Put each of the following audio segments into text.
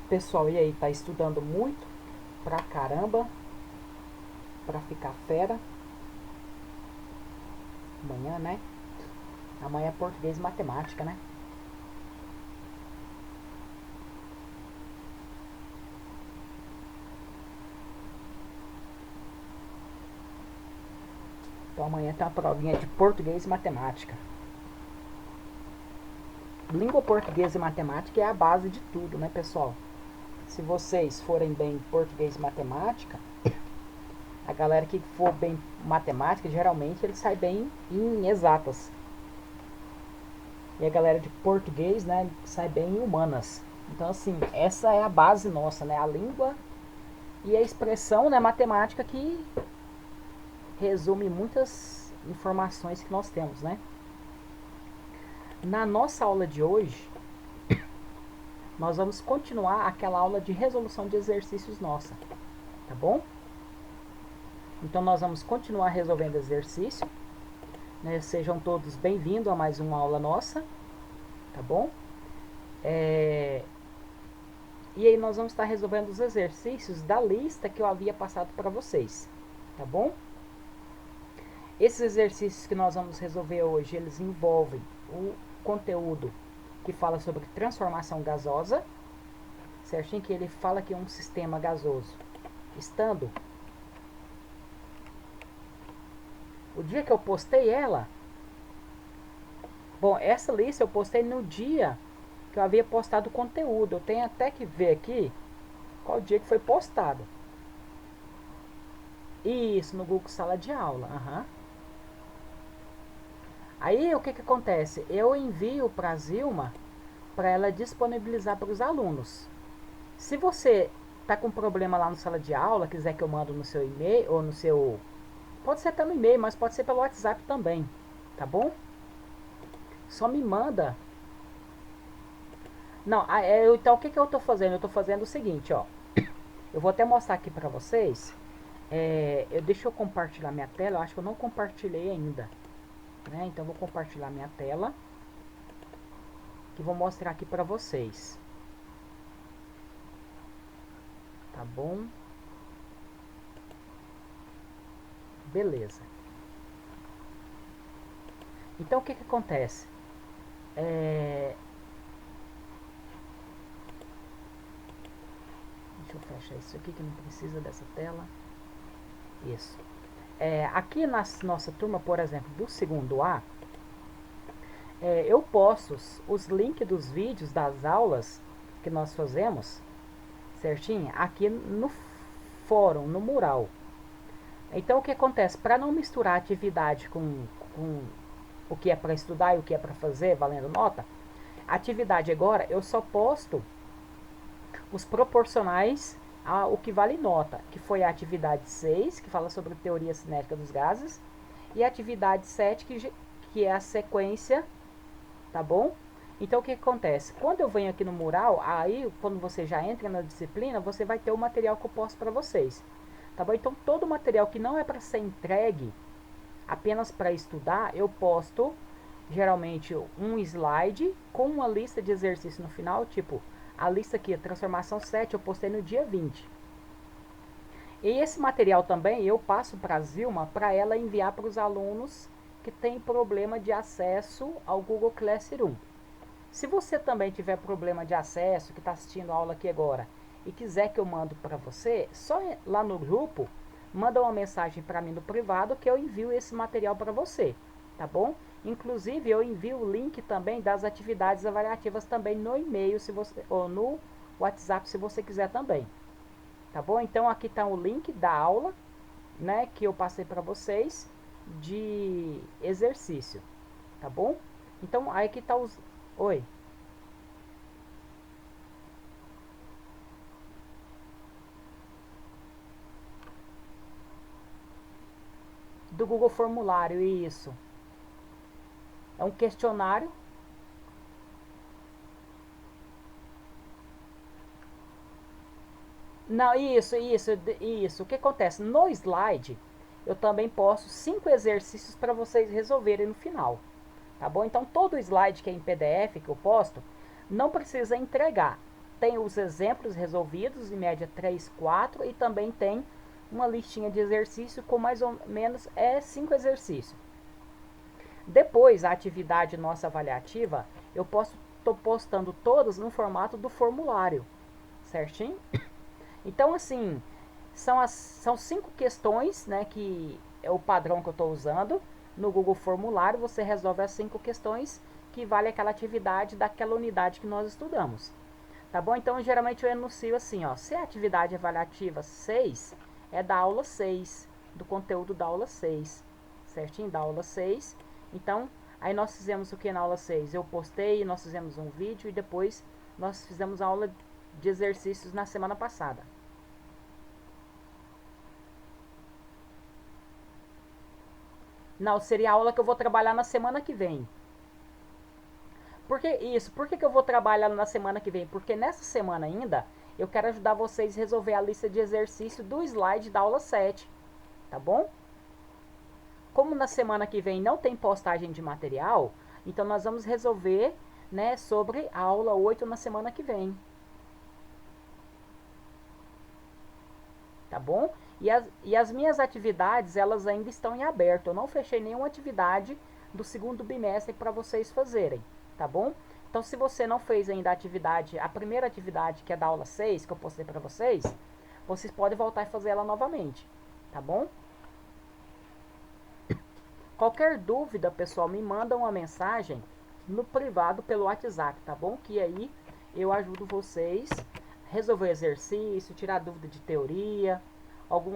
Pessoal, e aí, tá estudando muito pra caramba pra ficar fera amanhã, né? Amanhã é português e matemática, né? Então amanhã tem uma provinha de português e matemática. Língua portuguesa e matemática é a base de tudo, né, pessoal? Se vocês forem bem em português e matemática, a galera que for bem em matemática, geralmente ele sai bem em exatas. E a galera de português, né, sai bem em humanas. Então, assim, essa é a base nossa, né? A língua e a expressão, né, matemática que resume muitas informações que nós temos, né? Na nossa aula de hoje, nós vamos continuar aquela aula de resolução de exercícios nossa, tá bom? Então nós vamos continuar resolvendo exercício, né? Sejam todos bem-vindos a mais uma aula nossa, tá bom? E aí nós vamos estar resolvendo os exercícios da lista que eu havia passado para vocês, tá bom? Esses exercícios que nós vamos resolver hoje, eles envolvem o conteúdo que fala sobre transformação gasosa, certinho? Que ele fala que é um sistema gasoso, estando... O dia que eu postei ela... Bom, essa lista eu postei no dia que eu havia postado o conteúdo. Eu tenho até que ver aqui qual dia que foi postado. Isso, no Google Sala de Aula. Uhum. Aí o que acontece? Eu envio para a Zilma para ela disponibilizar para os alunos. Se você tá com problema lá no sala de aula, quiser que eu mando no seu e-mail ou no seu... Pode ser até no e-mail, mas pode ser pelo WhatsApp também, tá bom? Só me manda. Não, então o que eu tô fazendo? Eu tô fazendo o seguinte, ó. Eu vou até mostrar aqui pra vocês. Deixa eu compartilhar minha tela. Eu acho que eu não compartilhei ainda, né? Então eu vou compartilhar minha tela e vou mostrar aqui pra vocês. Tá bom? Beleza. Então o que acontece? Deixa eu fechar isso aqui que não precisa dessa tela. Isso. Aqui na nossa turma, por exemplo, do segundo A, eu posto os links dos vídeos das aulas que nós fazemos, certinho? Aqui no fórum, no mural. Então o que acontece? Para não misturar atividade com o que é para estudar e o que é para fazer, valendo nota, atividade agora eu só posto os proporcionais ao que vale nota, que foi a atividade 6, que fala sobre teoria cinética dos gases, e a atividade 7, que é a sequência, tá bom? Então o que acontece? Quando eu venho aqui no mural, aí quando você já entra na disciplina, você vai ter o material que eu posto para vocês, tá bom? Então todo o material que não é para ser entregue apenas para estudar, eu posto geralmente um slide com uma lista de exercícios no final, tipo a lista aqui, a transformação 7, eu postei no dia 20. E esse material também eu passo para a Zilma para ela enviar para os alunos que têm problema de acesso ao Google Classroom. Se você também tiver problema de acesso, que está assistindo a aula aqui agora, e quiser que eu mando para você, só lá no grupo, manda uma mensagem para mim no privado que eu envio esse material para você, tá bom? Inclusive eu envio o link também das atividades avaliativas também no e-mail, se você, ou no WhatsApp, se você quiser também, tá bom? Então aqui está o link da aula, né, que eu passei para vocês de exercício, tá bom? Então aí que está os... Oi. Do Google Formulário, isso. É um questionário. Não, isso. O que acontece? No slide, eu também posto 5 exercícios para vocês resolverem no final. Tá bom? Então, todo slide que é em PDF que eu posto, não precisa entregar. tem os exemplos resolvidos, em média 3, 4, e também tem uma listinha de exercício com mais ou menos 5 exercícios. Depois, a atividade nossa avaliativa, eu estou postando todas no formato do formulário, certinho? Então, assim, são 5 questões, né, que é o padrão que eu estou usando. No Google Formulário, você resolve as 5 questões que vale aquela atividade daquela unidade que nós estudamos. Tá bom? Então, geralmente eu enuncio assim, ó. Se a atividade avaliativa 6 é da aula 6, do conteúdo da aula 6, certinho? Da aula 6. Então, aí nós fizemos o que na aula 6? Eu postei, nós fizemos um vídeo e depois nós fizemos a aula de exercícios na semana passada. Não, seria a aula que eu vou trabalhar na semana que vem. Por que isso? Por que eu vou trabalhar na semana que vem? Porque nessa semana ainda eu quero ajudar vocês a resolver a lista de exercício do slide da aula 7, tá bom? Como na semana que vem não tem postagem de material, então nós vamos resolver, né, sobre a aula 8 na semana que vem. Tá bom? E as minhas atividades, elas ainda estão em aberto. Eu não fechei nenhuma atividade do segundo bimestre para vocês fazerem, tá bom? Então, se você não fez ainda a atividade, a primeira atividade, que é da aula 6, que eu postei para vocês, vocês podem voltar e fazer ela novamente, tá bom? Qualquer dúvida, pessoal, me manda uma mensagem no privado pelo WhatsApp, tá bom? Que aí eu ajudo vocês a resolver exercício, tirar dúvida de teoria,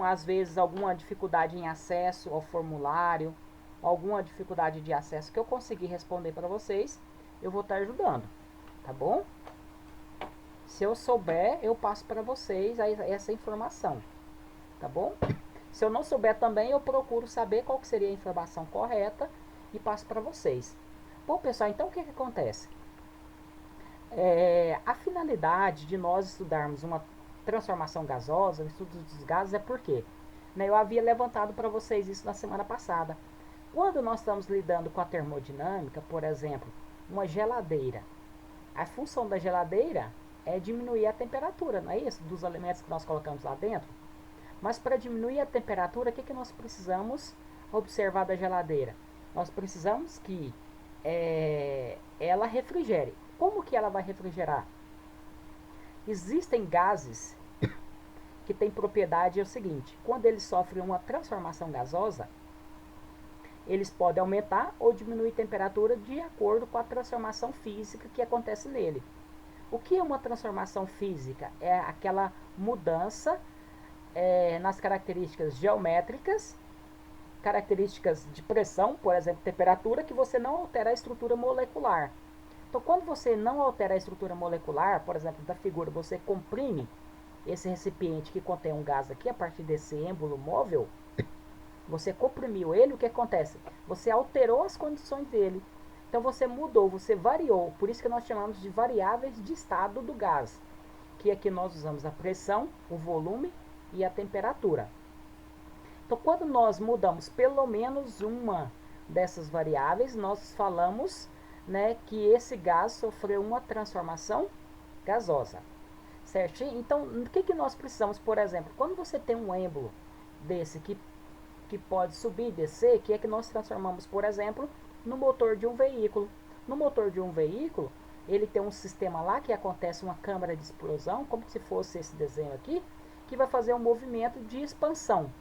às vezes alguma dificuldade em acesso ao formulário, alguma dificuldade de acesso que eu conseguir responder para vocês, eu vou estar ajudando, tá bom? Se eu souber, eu passo para vocês essa informação, tá bom? Se eu não souber também, eu procuro saber qual que seria a informação correta e passo para vocês. Bom, pessoal, então o que acontece? A finalidade de nós estudarmos uma transformação gasosa, o estudo dos gases, é porque, né, eu havia levantado para vocês isso na semana passada. Quando nós estamos lidando com a termodinâmica, por exemplo, uma geladeira, a função da geladeira é diminuir a temperatura, não é isso? Dos alimentos que nós colocamos lá dentro. Mas para diminuir a temperatura, o que nós precisamos observar da geladeira? Nós precisamos que ela refrigere. Como que ela vai refrigerar? Existem gases que têm propriedade, é o seguinte, quando eles sofrem uma transformação gasosa, eles podem aumentar ou diminuir a temperatura de acordo com a transformação física que acontece nele. O que é uma transformação física? É aquela mudança nas características geométricas, características de pressão, por exemplo, temperatura, que você não altera a estrutura molecular. Então, quando você não altera a estrutura molecular, por exemplo, da figura, você comprime esse recipiente que contém um gás aqui, a partir desse êmbolo móvel, você comprimiu ele, o que acontece? Você alterou as condições dele. Então, você mudou, você variou. Por isso que nós chamamos de variáveis de estado do gás, que aqui nós usamos a pressão, o volume e a temperatura. Então, quando nós mudamos pelo menos uma dessas variáveis, nós falamos, né, que esse gás sofreu uma transformação gasosa, certo? Então, o que nós precisamos, por exemplo, quando você tem um êmbolo desse que pode subir e descer, que é que nós transformamos, por exemplo, no motor de um veículo. No motor de um veículo, ele tem um sistema lá que acontece uma câmara de explosão, como se fosse esse desenho aqui, que vai fazer um movimento de expansão.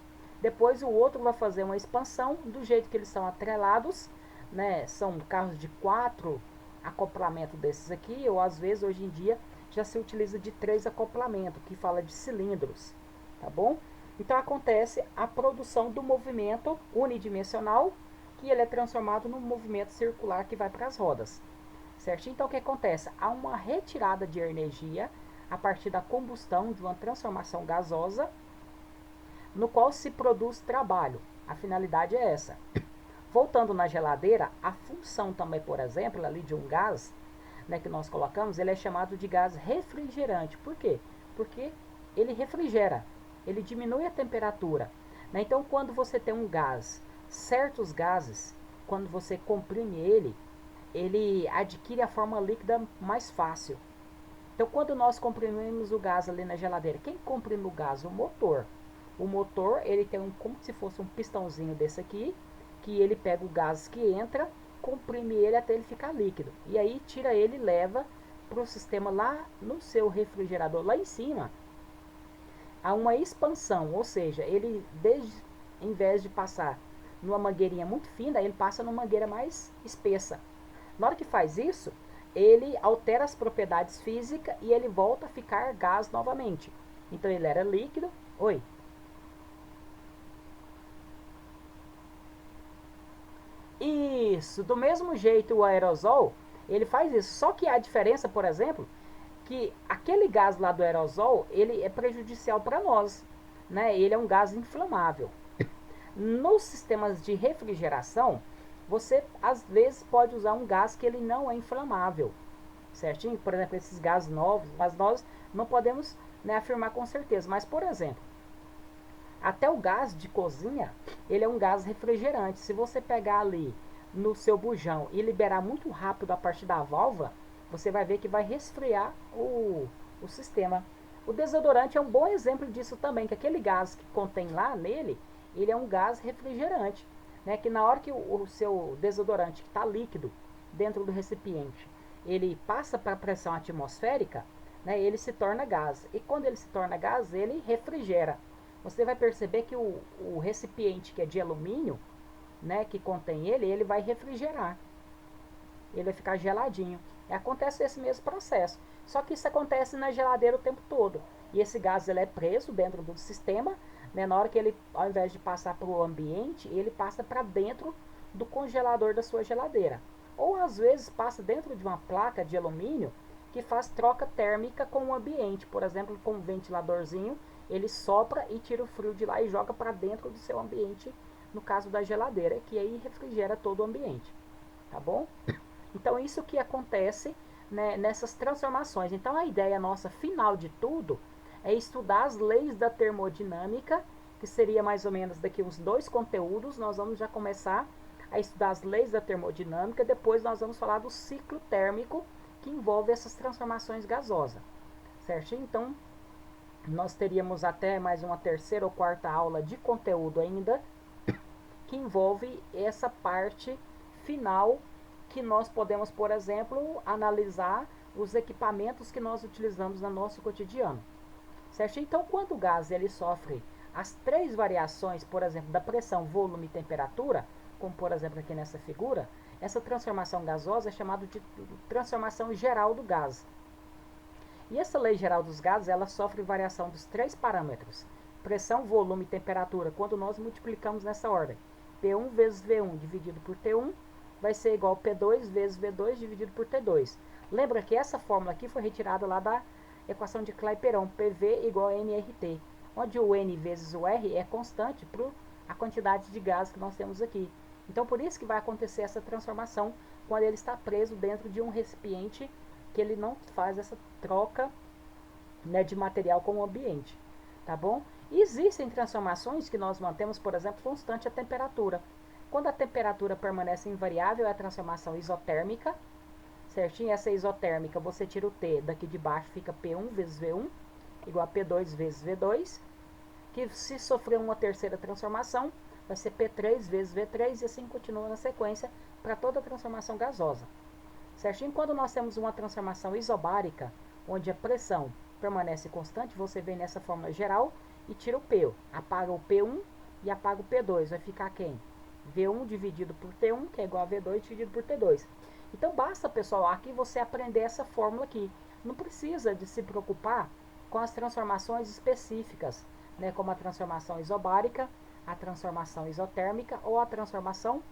Depois o outro vai fazer uma expansão, do jeito que eles são atrelados, né? São carros de 4 acoplamentos desses aqui, ou às vezes hoje em dia já se utiliza de 3 acoplamentos, que fala de cilindros, tá bom? Então acontece a produção do movimento unidimensional, que ele é transformado num movimento circular que vai para as rodas, certo? Então o que acontece? Há uma retirada de energia a partir da combustão de uma transformação gasosa, no qual se produz trabalho. A finalidade é essa. Voltando na geladeira, a função também, por exemplo, ali de um gás, né, que nós colocamos, ele é chamado de gás refrigerante. Por quê? Porque ele refrigera, ele diminui a temperatura, né? Então, quando você tem um gás, certos gases, quando você comprime ele adquire a forma líquida mais fácil. Então, quando nós comprimimos o gás ali na geladeira, quem comprime o gás? O motor. O motor, ele tem como se fosse um pistãozinho desse aqui, que ele pega o gás que entra, comprime ele até ele ficar líquido. E aí tira ele e leva para o sistema lá no seu refrigerador, lá em cima, a uma expansão, ou seja, ele em vez de passar numa mangueirinha muito fina, ele passa numa mangueira mais espessa. Na hora que faz isso, ele altera as propriedades físicas e ele volta a ficar gás novamente. Então ele era líquido. Oi. Isso, do mesmo jeito o aerosol, ele faz isso. Só que a diferença, por exemplo, que aquele gás lá do aerosol, ele é prejudicial para nós, né? Ele é um gás inflamável. Nos sistemas de refrigeração, você às vezes pode usar um gás que ele não é inflamável, certinho? Por exemplo, esses gases novos, mas nós não podemos, né, afirmar com certeza. Mas, por exemplo, até o gás de cozinha, ele é um gás refrigerante. Se você pegar ali no seu bujão e liberar muito rápido a partir da válvula, você vai ver que vai resfriar o sistema. O desodorante é um bom exemplo disso também, que aquele gás que contém lá nele, ele é um gás refrigerante, né? Que na hora que o seu desodorante que está líquido dentro do recipiente, ele passa para a pressão atmosférica, né? Ele se torna gás. E quando ele se torna gás, ele refrigera. Você vai perceber que o recipiente que é de alumínio, né, que contém ele vai refrigerar. Ele vai ficar geladinho. E acontece esse mesmo processo. Só que isso acontece na geladeira o tempo todo. E esse gás ele é preso dentro do sistema, né, na hora que ele, ao invés de passar para o ambiente, ele passa para dentro do congelador da sua geladeira. Ou às vezes passa dentro de uma placa de alumínio que faz troca térmica com o ambiente. Por exemplo, com um ventiladorzinho, ele sopra e tira o frio de lá e joga para dentro do seu ambiente, no caso da geladeira, que aí refrigera todo o ambiente. Tá bom? Então, isso que acontece, né, nessas transformações. Então, a ideia nossa final de tudo é estudar as leis da termodinâmica, que seria mais ou menos daqui uns 2 conteúdos. Nós vamos já começar a estudar as leis da termodinâmica. Depois nós vamos falar do ciclo térmico, que envolve essas transformações gasosas. Certinho? Então, nós teríamos até mais uma terceira ou quarta aula de conteúdo ainda, que envolve essa parte final, que nós podemos, por exemplo, analisar os equipamentos que nós utilizamos no nosso cotidiano. Certo? Então, quando o gás ele sofre as 3 variações, por exemplo, da pressão, volume e temperatura, como por exemplo aqui nessa figura, essa transformação gasosa é chamada de transformação geral do gás. E essa lei geral dos gases, ela sofre variação dos 3 parâmetros: pressão, volume e temperatura, quando nós multiplicamos nessa ordem. P1 vezes V1 dividido por T1 vai ser igual a P2 vezes V2 dividido por T2. Lembra que essa fórmula aqui foi retirada lá da equação de Clapeyron, PV igual a nRT, onde o N vezes o R é constante para a quantidade de gás que nós temos aqui. Então, por isso que vai acontecer essa transformação quando ele está preso dentro de um recipiente, que ele não faz essa troca, né, de material com o ambiente. Tá bom? E existem transformações que nós mantemos, por exemplo, constante a temperatura. Quando a temperatura permanece invariável, é a transformação isotérmica, certinho? Essa isotérmica, você tira o T daqui de baixo, fica P1 vezes V1 igual a P2 vezes V2, que se sofrer uma terceira transformação, vai ser P3 vezes V3 e assim continua na sequência para toda a transformação gasosa. Certinho? Quando nós temos uma transformação isobárica, onde a pressão permanece constante, você vem nessa fórmula geral e tira o P. Apaga o P1 e apaga o P2. Vai ficar quem? V1 dividido por T1, que é igual a V2 dividido por T2. Então basta, pessoal, aqui você aprender essa fórmula aqui. Não precisa de se preocupar com as transformações específicas, né, como a transformação isobárica, a transformação isotérmica ou a transformação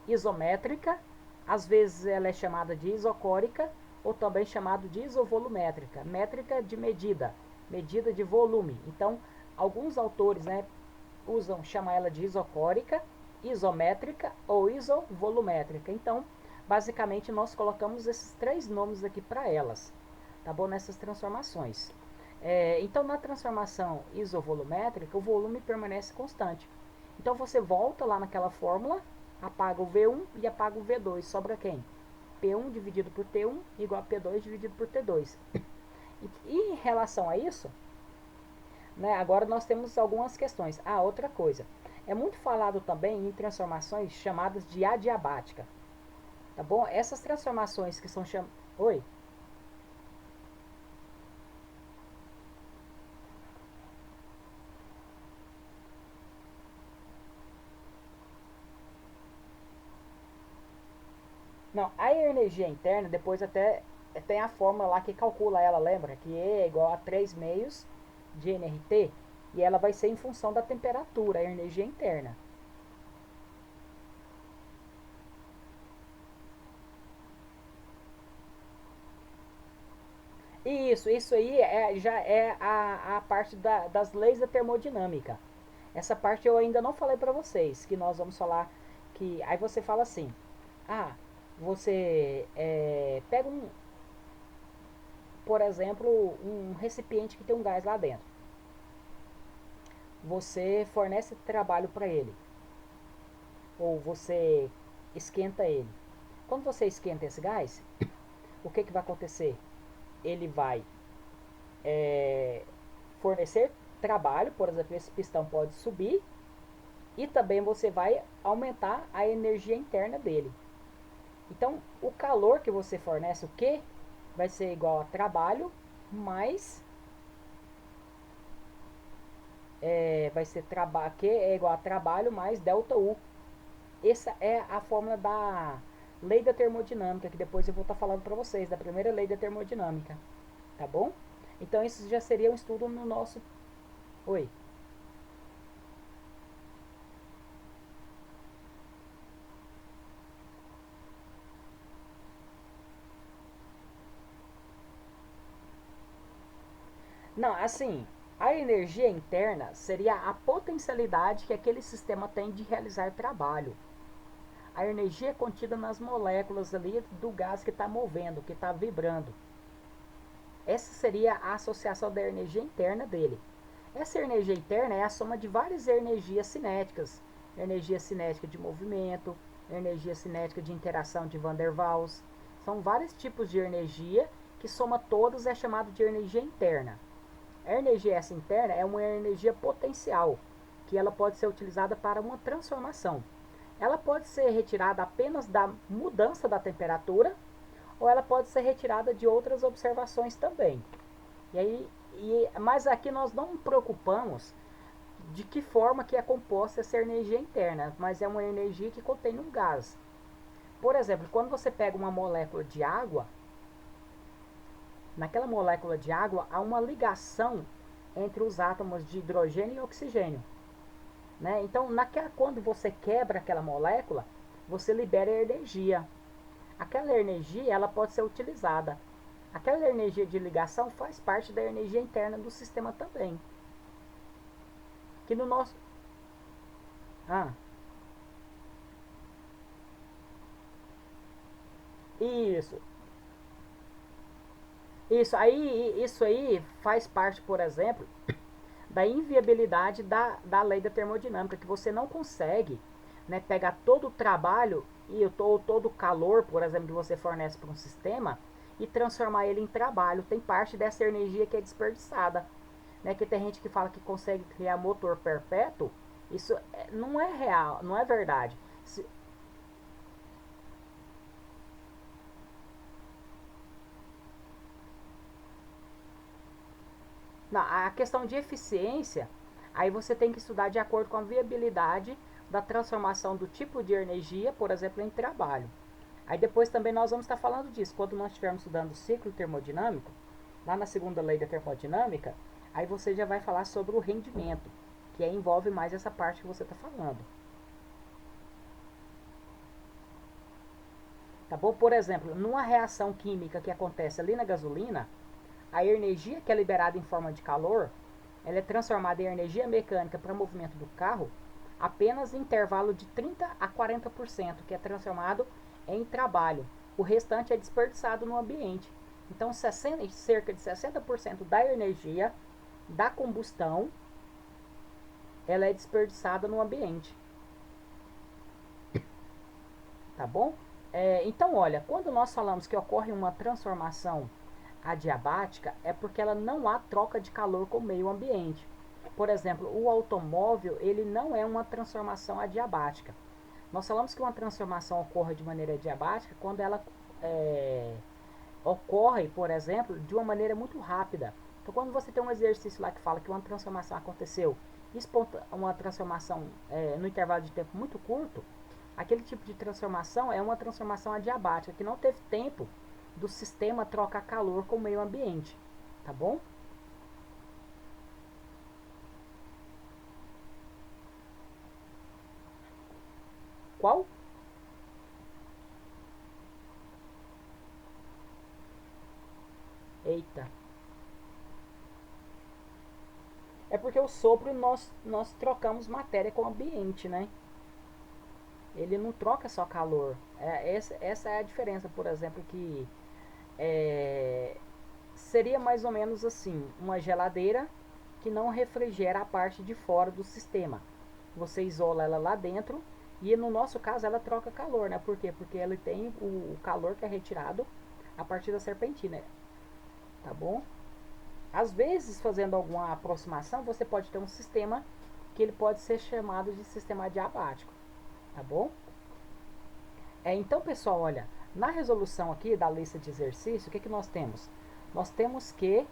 isométrica. Às vezes ela é chamada de isocórica ou também chamada de isovolumétrica, métrica de medida, medida de volume. Então, alguns autores, né, chamam ela de isocórica, isométrica ou isovolumétrica. Então, basicamente, nós colocamos esses 3 nomes aqui para elas, tá bom? Nessas transformações. Então, na transformação isovolumétrica, o volume permanece constante. Então, você volta lá naquela fórmula, apaga o V1 e apaga o V2. Sobra quem? P1 dividido por T1 igual a P2 dividido por T2. E em relação a isso, né, agora nós temos algumas questões. Outra coisa. É muito falado também em transformações chamadas de adiabática. Tá bom? Essas transformações que são chamadas... Oi? Não, a energia interna, depois até tem a fórmula lá que calcula ela, lembra? Que E é igual a 3 meios de nRT. E ela vai ser em função da temperatura, a energia interna. Isso aí já é a parte das leis da termodinâmica. Essa parte eu ainda não falei para vocês, que nós vamos falar que aí você fala assim, você pega por exemplo, um recipiente que tem um gás lá dentro. Você fornece trabalho para ele, ou você esquenta ele. Quando você esquenta esse gás, o que vai acontecer? Ele vai fornecer trabalho, por exemplo, esse pistão pode subir e também você vai aumentar a energia interna dele. Então, o calor que você fornece, o Q, vai ser igual a trabalho mais vai ser Q é igual a trabalho mais delta U. Essa é a fórmula da lei da termodinâmica, que depois eu vou estar falando para vocês, da primeira lei da termodinâmica. Tá bom? Então, isso já seria um estudo no nosso... Oi. Não, assim, a energia interna seria a potencialidade que aquele sistema tem de realizar trabalho. A energia é contida nas moléculas ali do gás que está movendo, que está vibrando. Essa seria a associação da energia interna dele. Essa energia interna é a soma de várias energias cinéticas. Energia cinética de movimento, energia cinética de interação de Van der Waals. São vários tipos de energia que soma todos é chamado de energia interna. A energia essa interna é uma energia potencial, que ela pode ser utilizada para uma transformação. Ela pode ser retirada apenas da mudança da temperatura, ou ela pode ser retirada de outras observações também. Mas aqui nós não nos preocupamos de que forma que é composta essa energia interna, mas é uma energia que contém um gás. Por exemplo, quando você pega uma molécula de água, naquela molécula de água há uma ligação entre os átomos de hidrogênio e oxigênio. Né? Então, quando você quebra aquela molécula, você libera energia. Aquela energia ela pode ser utilizada. Aquela energia de ligação faz parte da energia interna do sistema também. Que no nosso... Ah, isso. Isso aí faz parte, por exemplo, da inviabilidade da lei da termodinâmica, que você não consegue, né, pegar todo o trabalho e todo o calor, por exemplo, que você fornece para um sistema e transformar ele em trabalho. Tem parte dessa energia que é desperdiçada. Né, que tem gente que fala que consegue criar motor perpétuo. Isso não é real, não é verdade. A questão de eficiência, aí você tem que estudar de acordo com a viabilidade da transformação do tipo de energia, por exemplo, em trabalho. Aí depois também nós vamos estar falando disso. Quando nós estivermos estudando o ciclo termodinâmico, lá na segunda lei da termodinâmica, aí você já vai falar sobre o rendimento, que envolve mais essa parte que você está falando. Tá bom? Por exemplo, numa reação química que acontece ali na gasolina, a energia que é liberada em forma de calor, ela é transformada em energia mecânica para o movimento do carro apenas em intervalo de 30 a 40%, que é transformado em trabalho. O restante é desperdiçado no ambiente. Então, cerca de 60% da energia da combustão ela é desperdiçada no ambiente. Tá bom? Então, olha, quando nós falamos que ocorre uma transformação adiabática, é porque ela não há troca de calor com o meio ambiente. Por exemplo, o automóvel, ele não é uma transformação adiabática. Nós falamos que uma transformação ocorre de maneira adiabática quando ela é, ocorre, por exemplo, de uma maneira muito rápida. Então, quando você tem um exercício lá que fala que uma transformação aconteceu, uma transformação no intervalo de tempo muito curto, aquele tipo de transformação é uma transformação adiabática, que não teve tempo do sistema trocar calor com o meio ambiente, tá bom? Qual? Eita. É porque o sopro nós trocamos matéria com o ambiente, né? Ele não troca só calor. Essa é a diferença, por exemplo, que é, seria mais ou menos assim, uma geladeira que não refrigera a parte de fora do sistema. Você isola ela lá dentro e no nosso caso ela troca calor, né? Por quê? Porque ele tem o calor que é retirado a partir da serpentina, tá bom? Às vezes, fazendo alguma aproximação, você pode ter um sistema que ele pode ser chamado de sistema adiabático, tá bom? Então, pessoal, olha, na resolução aqui da lista de exercício, o que, que nós temos? Nós temos que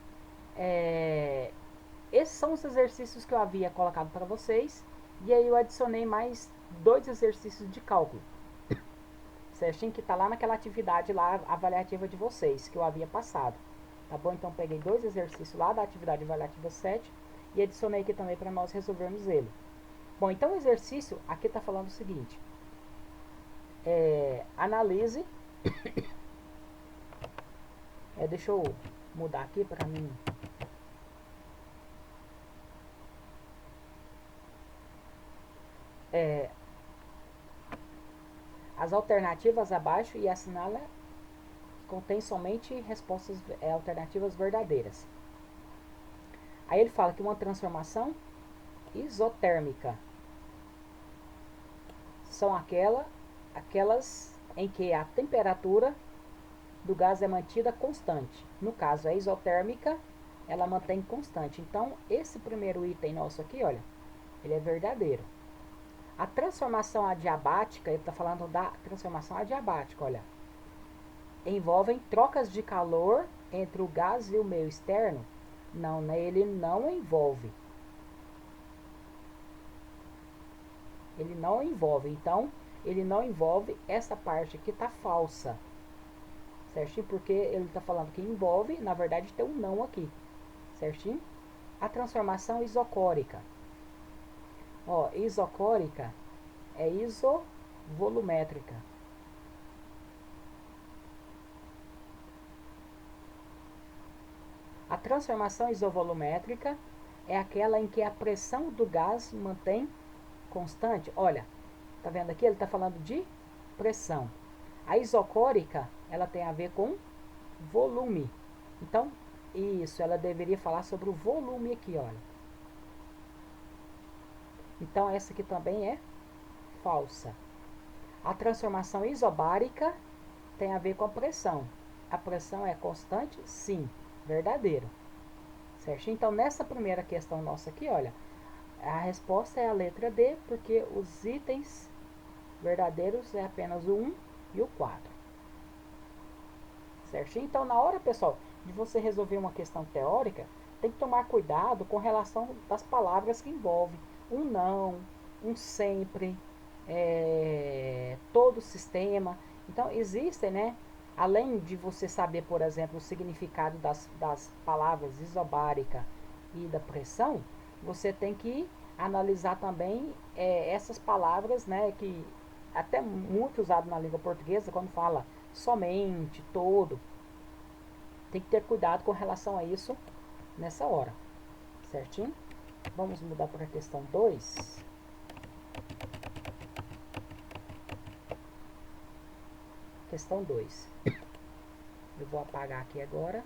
esses são os exercícios que eu havia colocado para vocês, e aí eu adicionei mais 2 exercícios de cálculo, certinho? Que está lá naquela atividade lá avaliativa de vocês, que eu havia passado, tá bom? Então peguei 2 exercícios lá da atividade avaliativa 7 e adicionei aqui também para nós resolvermos ele. Bom, então o exercício aqui está falando o seguinte: analise, deixa eu mudar aqui para mim. As alternativas abaixo e assinala que contém somente respostas alternativas verdadeiras. Aí ele fala que uma transformação isotérmica são aquelas em que a temperatura do gás é mantida constante. No caso, a isotérmica, ela mantém constante. Então, esse primeiro item nosso aqui, olha, ele é verdadeiro. A transformação adiabática, ele está falando da transformação adiabática, olha, envolvem trocas de calor entre o gás e o meio externo. Não, né? Ele não envolve. Ele não envolve. Então, ele não envolve essa parte aqui, tá falsa. Certinho? Porque ele está falando que envolve, na verdade tem um não aqui. Certinho? A transformação isocórica. Ó, isocórica é isovolumétrica. A transformação isovolumétrica é aquela em que a pressão do gás mantém constante. Olha, tá vendo aqui? Ele está falando de pressão. A isocórica, ela tem a ver com volume. Então, isso, ela deveria falar sobre o volume aqui, olha. Então, essa aqui também é falsa. A transformação isobárica tem a ver com a pressão. A pressão é constante? Sim, verdadeiro. Certo? Então, nessa primeira questão nossa aqui, olha, a resposta é a letra D, porque os itens verdadeiros é apenas o 1 e o 4. Certinho? Então, na hora, pessoal, de você resolver uma questão teórica, tem que tomar cuidado com relação das palavras que envolvem um não, um sempre, todo o sistema. Então, existem, né? Além de você saber, por exemplo, o significado das palavras isobárica e da pressão, você tem que analisar também essas palavras, né? Que até muito usado na língua portuguesa, quando fala somente, todo. Tem que ter cuidado com relação a isso nessa hora. Certinho? Vamos mudar para a questão 2. Questão 2. Eu vou apagar aqui agora.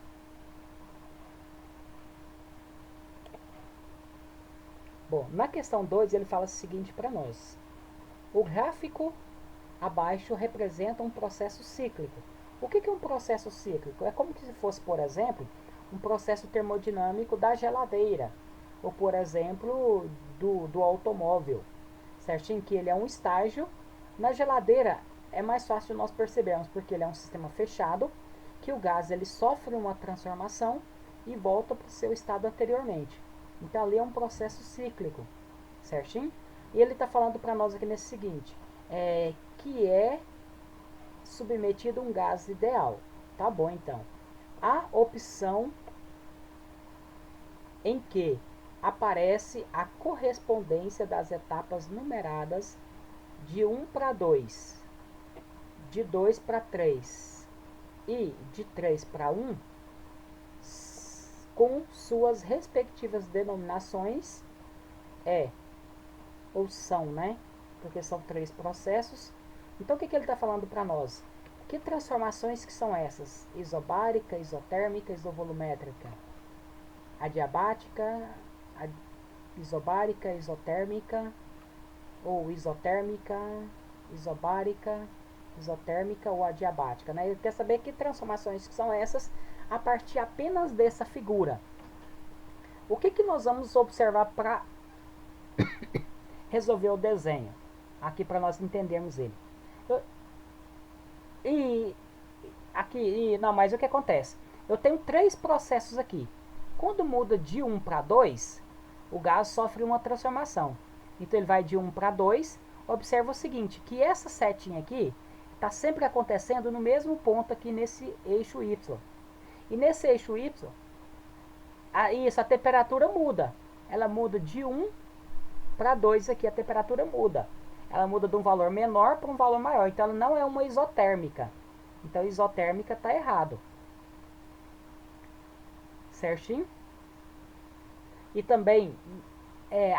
Bom, na questão 2 ele fala o seguinte para nós. O gráfico abaixo representam um processo cíclico. O que é um processo cíclico? É como se fosse, por exemplo, um processo termodinâmico da geladeira, ou por exemplo, do automóvel, certinho? Que ele é um estágio. Na geladeira é mais fácil nós percebermos, porque ele é um sistema fechado, que o gás ele sofre uma transformação e volta para o seu estado anteriormente. Então ali é um processo cíclico, certinho? E ele está falando para nós aqui nesse seguinte, que é submetido a um gás ideal. Tá bom, então. A opção em que aparece a correspondência das etapas numeradas de 1 para 2, de 2 para 3 e de 3 para 1, com suas respectivas denominações, ou são, né? Porque são 3 processos. Então, o que ele está falando para nós? Que transformações que são essas? Isobárica, isotérmica, isovolumétrica. Adiabática, isobárica, isotérmica, ou isotérmica, isobárica, isotérmica ou adiabática. Né? Ele quer saber que transformações que são essas a partir apenas dessa figura. O que nós vamos observar para resolver o desenho? Aqui para nós entendermos ele. Não, mas o que acontece? Eu tenho 3 processos aqui. Quando muda de 1 para 2, o gás sofre uma transformação. Então ele vai de 1 para 2. Observa o seguinte, que essa setinha aqui está sempre acontecendo no mesmo ponto aqui nesse eixo Y. E nesse eixo Y, a temperatura muda. Ela muda de 1 para 2 aqui, a temperatura muda. Ela muda de um valor menor para um valor maior. Então ela não é uma isotérmica. Então isotérmica está errado. Certinho? E também,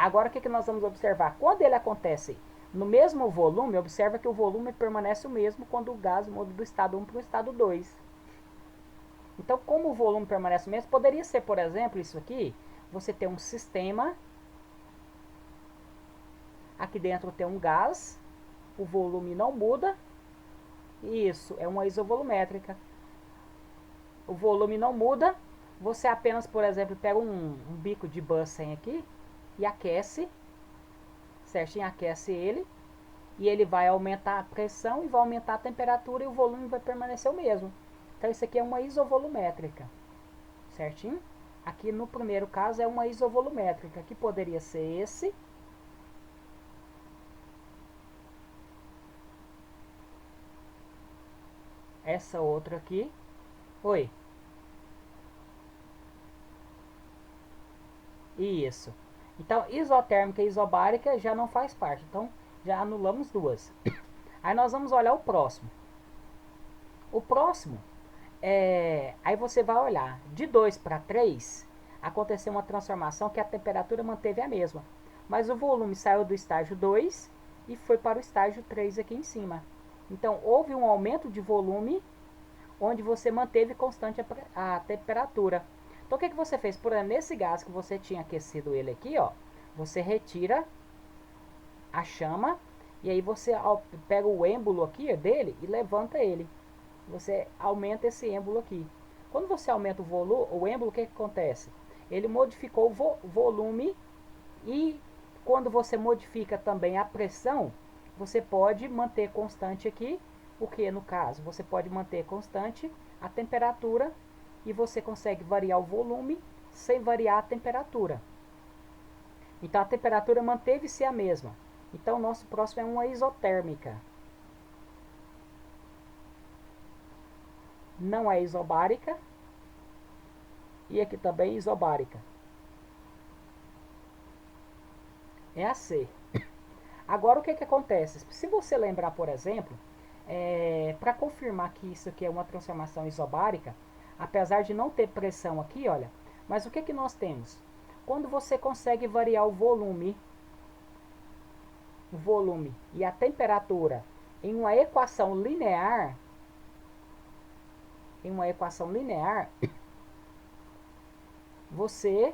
agora o que nós vamos observar? Quando ele acontece no mesmo volume, observa que o volume permanece o mesmo quando o gás muda do estado 1 para o estado 2. Então, como o volume permanece o mesmo, poderia ser, por exemplo, isso aqui, você tem um sistema, aqui dentro tem um gás, o volume não muda, isso é uma isovolumétrica. O volume não muda, você apenas, por exemplo, pega um bico de Bunsen aqui e aquece, certinho, aquece ele, e ele vai aumentar a pressão e vai aumentar a temperatura e o volume vai permanecer o mesmo. Então isso aqui é uma isovolumétrica, certinho? Aqui no primeiro caso é uma isovolumétrica, que poderia ser esse. Essa outra aqui. Oi. Isso. Então, isotérmica e isobárica já não faz parte. Então, já anulamos duas. Aí nós vamos olhar o próximo. O próximo, aí você vai olhar. De 2 para 3, aconteceu uma transformação que a temperatura manteve a mesma. Mas o volume saiu do estágio 2 e foi para o estágio 3 aqui em cima. Então, houve um aumento de volume onde você manteve constante a temperatura. Então, o que você fez? Por exemplo, nesse gás que você tinha aquecido ele aqui, ó, você retira a chama e aí você pega o êmbolo aqui dele e levanta ele. Você aumenta esse êmbolo aqui. Quando você aumenta o êmbolo, o que acontece? Ele modificou o volume e quando você modifica também a pressão, você pode manter constante aqui, o que no caso? Você pode manter constante a temperatura e você consegue variar o volume sem variar a temperatura. Então a temperatura manteve-se a mesma. Então o nosso próximo é uma isotérmica. Não é isobárica. E aqui também isobárica. É a C. Agora o que acontece? Se você lembrar, por exemplo, para confirmar que isso aqui é uma transformação isobárica, apesar de não ter pressão aqui, olha, mas o que nós temos? Quando você consegue variar o volume e a temperatura em uma equação linear, você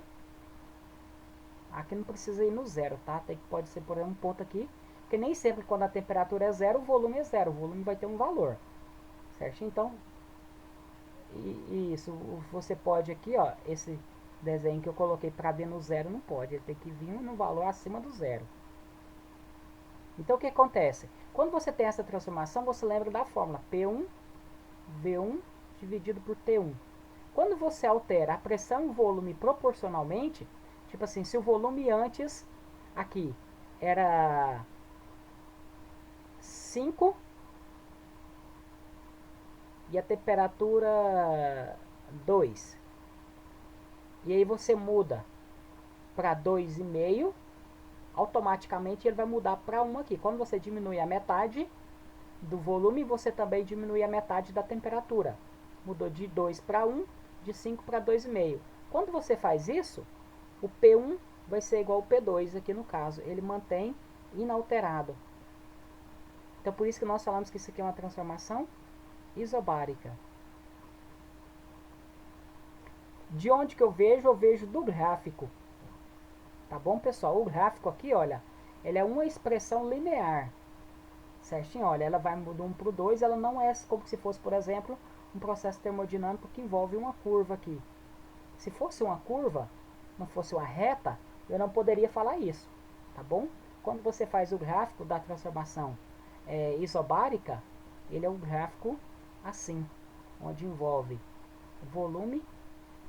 aqui não precisa ir no zero, tá? Pode ser por um ponto aqui Porque nem sempre quando a temperatura é zero, o volume é zero. O volume vai ter um valor. Certo? Então, isso, você pode aqui, ó, esse desenho que eu coloquei para vir no zero não pode. Ele tem que vir no valor acima do zero. Então, o que acontece? Quando você tem essa transformação, você lembra da fórmula P1, V1 dividido por T1. Quando você altera a pressão e o volume proporcionalmente, tipo assim, se o volume antes, aqui, era 5 e a temperatura 2, e aí você muda para 2,5, automaticamente ele vai mudar para 1 aqui. Quando você diminui a metade do volume, você também diminui a metade da temperatura. Mudou de 2 para 1, de 5 para 2,5. Quando você faz isso, o P1 vai ser igual ao P2 aqui no caso. Ele mantém inalterado. Então por isso que nós falamos que isso aqui é uma transformação isobárica. De onde que eu vejo? Eu vejo do gráfico. Tá bom, pessoal? O gráfico aqui, olha, ele é uma expressão linear. Certinho? Olha, ela vai do 1 para o 2, ela não é como se fosse, por exemplo, um processo termodinâmico que envolve uma curva aqui. Se fosse uma curva, não fosse uma reta, eu não poderia falar isso, tá bom? Quando você faz o gráfico da transformação isobárica, ele é um gráfico assim, onde envolve volume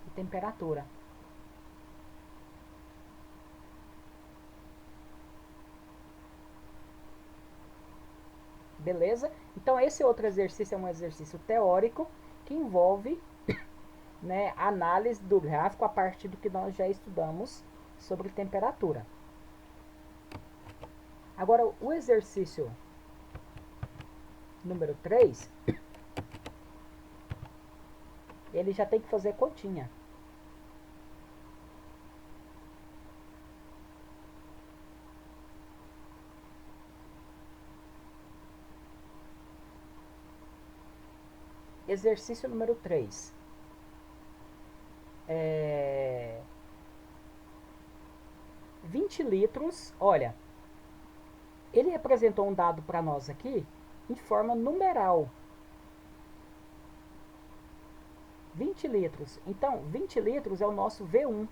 e temperatura. Beleza? Então esse outro exercício é um exercício teórico que envolve, né, análise do gráfico a partir do que nós já estudamos sobre temperatura. Agora o exercício número 3, ele já tem que fazer continha. Exercício número 3. 20 litros, olha, ele representou um dado para nós aqui em forma numeral. 20 litros. Então, 20 litros é o nosso V1.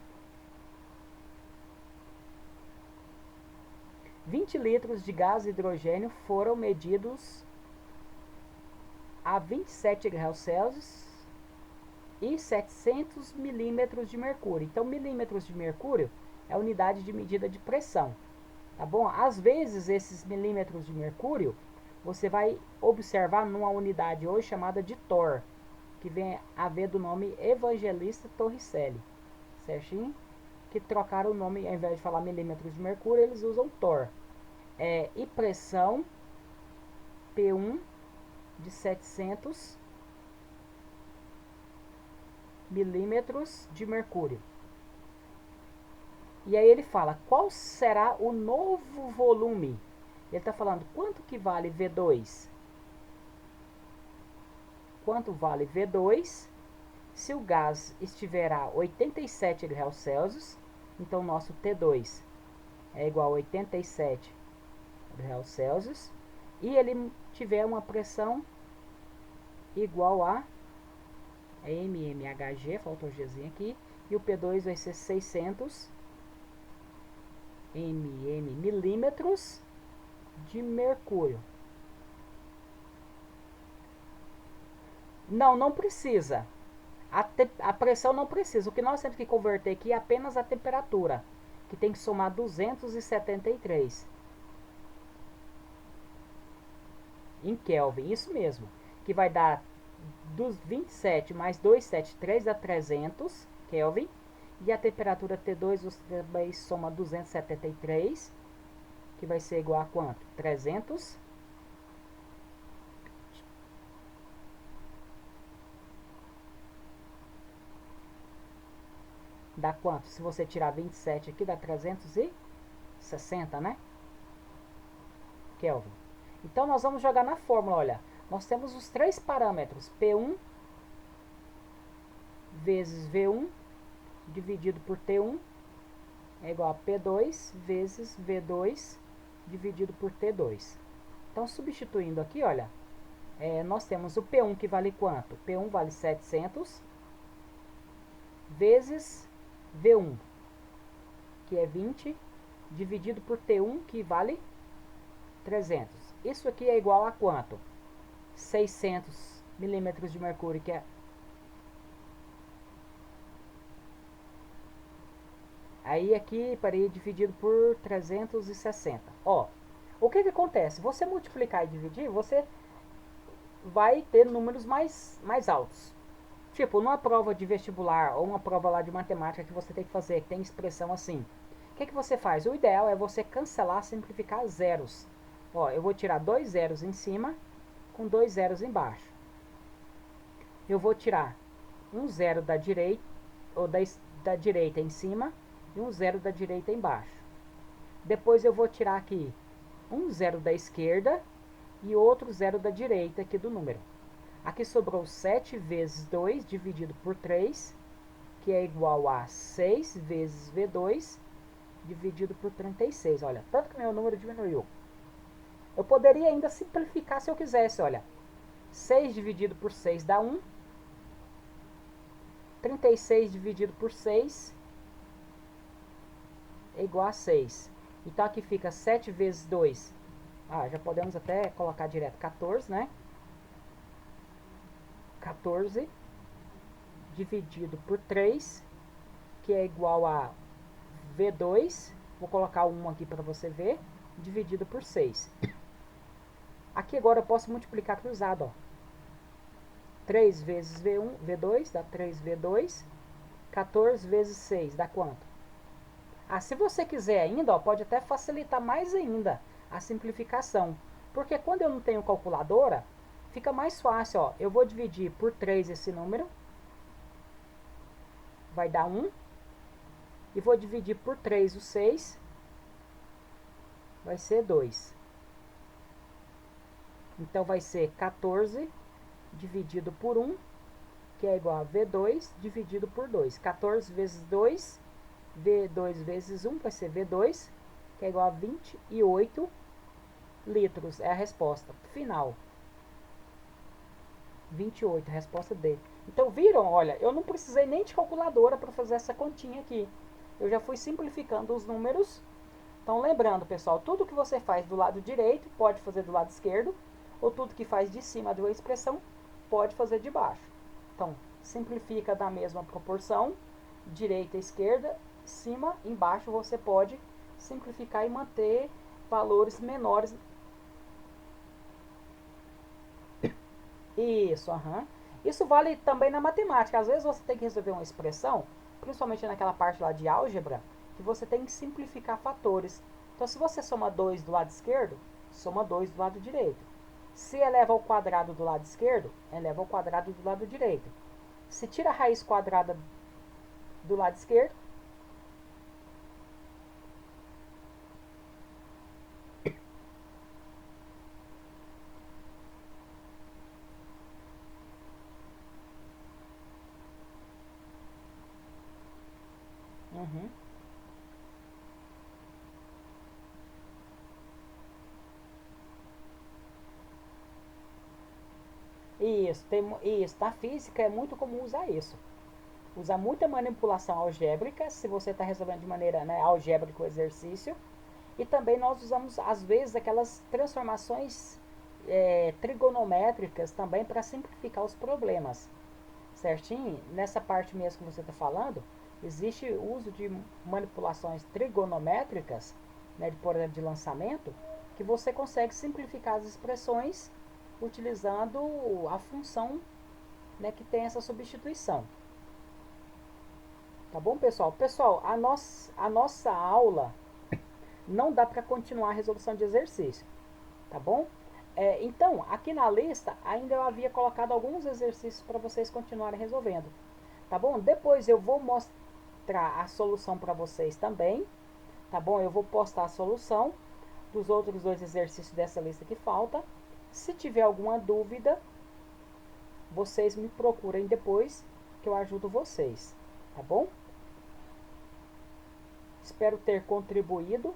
20 litros de gás hidrogênio foram medidos a 27 graus Celsius e 700 milímetros de mercúrio. Então, milímetros de mercúrio é a unidade de medida de pressão. Tá bom? Às vezes, esses milímetros de mercúrio, você vai observar numa unidade hoje chamada de torr, que vem a ver do nome Evangelista Torricelli. Certinho? Que trocaram o nome, ao invés de falar milímetros de mercúrio, eles usam torr. E pressão P1 de 700 milímetros de mercúrio. E aí ele fala, qual será o novo volume? Ele está falando, quanto que vale V2? Quanto vale V2 se o gás estiver a 87 graus Celsius? Então, nosso T2 é igual a 87 graus Celsius. E ele tiver uma pressão igual a mmHg, faltou o Gzinho aqui. E o P2 vai ser 600 milímetros de mercúrio. Não precisa. A pressão não precisa. O que nós temos que converter aqui é apenas a temperatura, que tem que somar 273 em Kelvin. Isso mesmo. Que vai dar dos 27 mais 273 dá 300 Kelvin. E a temperatura T2 você também soma 273, que vai ser igual a quanto? 300. Dá quanto? Se você tirar 27 aqui, dá 360, né? Kelvin. Então, nós vamos jogar na fórmula, olha. Nós temos os três parâmetros. P1 vezes V1 dividido por T1 é igual a P2 vezes V2 dividido por T2. Então, substituindo aqui, olha, nós temos o P1 que vale quanto? P1 vale 700 vezes V1, que é 20, dividido por T1, que vale 300. Isso aqui é igual a quanto? 600 milímetros de mercúrio, que é... Aí aqui, parei dividido por 360. Ó, o que acontece? Você multiplicar e dividir, você vai ter números mais altos. Tipo, numa prova de vestibular ou uma prova lá de matemática que você tem que fazer, que tem expressão assim. O que você faz? O ideal é você cancelar, simplificar zeros. Ó, eu vou tirar 2 zeros em cima com 2 zeros embaixo. Eu vou tirar um zero da direita, ou da direita em cima, e um zero da direita embaixo. Depois eu vou tirar aqui um zero da esquerda e outro zero da direita aqui do número. Aqui sobrou 7 vezes 2 dividido por 3, que é igual a 6 vezes V2 dividido por 36. Olha, tanto que meu número diminuiu. Eu poderia ainda simplificar se eu quisesse, olha. 6 dividido por 6 dá 1. 36 dividido por 6 é igual a 6. Então aqui fica 7 vezes 2. Já podemos até colocar direto 14, né? 14 dividido por 3, que é igual a V2. Vou colocar 1 aqui para você ver. Dividido por 6. Aqui agora eu posso multiplicar cruzado, ó. 3 vezes V1, V2 dá 3V2. 14 vezes 6 dá quanto? Se você quiser ainda, ó, pode até facilitar mais ainda a simplificação. Porque quando eu não tenho calculadora, fica mais fácil, ó. Eu vou dividir por 3 esse número. Vai dar 1. E vou dividir por 3 o 6. Vai ser 2. Então vai ser 14 dividido por 1, que é igual a V2 dividido por 2. 14 vezes 2, V2 vezes 1 vai ser V2, que é igual a 28 litros. É a resposta final. 28, resposta D. Então viram, olha, eu não precisei nem de calculadora para fazer essa continha aqui. Eu já fui simplificando os números. Então lembrando, pessoal, tudo que você faz do lado direito pode fazer do lado esquerdo, ou tudo que faz de cima de uma expressão pode fazer de baixo. Então, simplifica da mesma proporção, direita e esquerda, cima e embaixo você pode simplificar e manter valores menores. Isso, Isso vale também na matemática. Às vezes você tem que resolver uma expressão, principalmente naquela parte lá de álgebra, que você tem que simplificar fatores. Então, se você soma 2 do lado esquerdo, soma 2 do lado direito. Se eleva ao quadrado do lado esquerdo, eleva ao quadrado do lado direito. Se tira a raiz quadrada do lado esquerdo, isso, na física é muito comum usar isso. Usa muita manipulação algébrica, se você está resolvendo de maneira, né, algébrica o exercício. E também nós usamos, às vezes, aquelas transformações trigonométricas também para simplificar os problemas. Certinho? Nessa parte mesmo que você está falando, existe o uso de manipulações trigonométricas, né, por exemplo, de lançamento, que você consegue simplificar as expressões utilizando a função, né, que tem essa substituição. Tá bom, pessoal? Pessoal, a nossa aula não dá para continuar a resolução de exercício, tá bom? Então, aqui na lista, ainda eu havia colocado alguns exercícios para vocês continuarem resolvendo, tá bom? Depois eu vou mostrar a solução para vocês também, tá bom? Eu vou postar a solução dos outros 2 exercícios dessa lista que falta. Se tiver alguma dúvida, vocês me procurem depois que eu ajudo vocês, tá bom? Espero ter contribuído.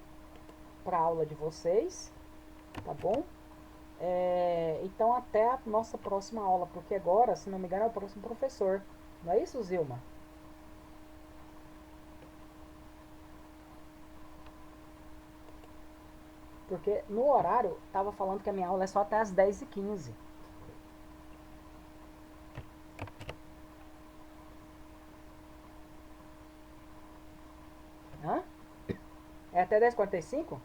para a aula de vocês, tá bom? Então até a nossa próxima aula, porque agora, se não me engano, é o próximo professor. Não é isso, Zilma? Porque no horário, tava falando que a minha aula é só até as 10h15. Hã? É até 10h45?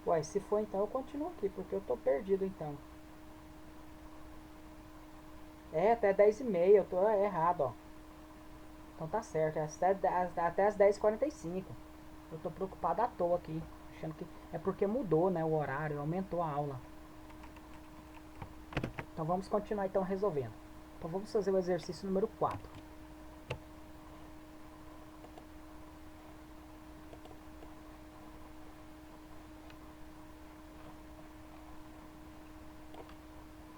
Uai, se for então eu continuo aqui, porque eu tô perdido então. É, até 10h30, eu tô errado, ó. Então tá certo, é até as 10h45. Eu tô preocupado à toa aqui, achando que é porque mudou, né, o horário, aumentou a aula. Então vamos continuar então resolvendo. Então vamos fazer o exercício número 4.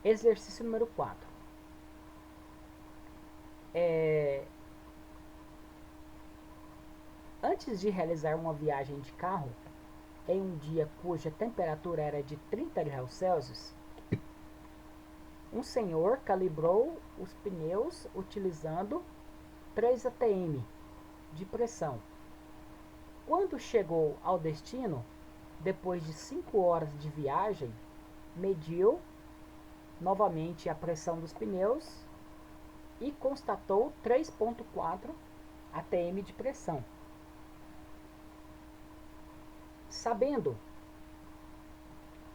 Exercício número 4. Antes de realizar uma viagem de carro, em um dia cuja temperatura era de 30 graus Celsius, um senhor calibrou os pneus utilizando 3 atm de pressão. Quando chegou ao destino, depois de 5 horas de viagem, mediu novamente a pressão dos pneus e constatou 3,4 atm de pressão. Sabendo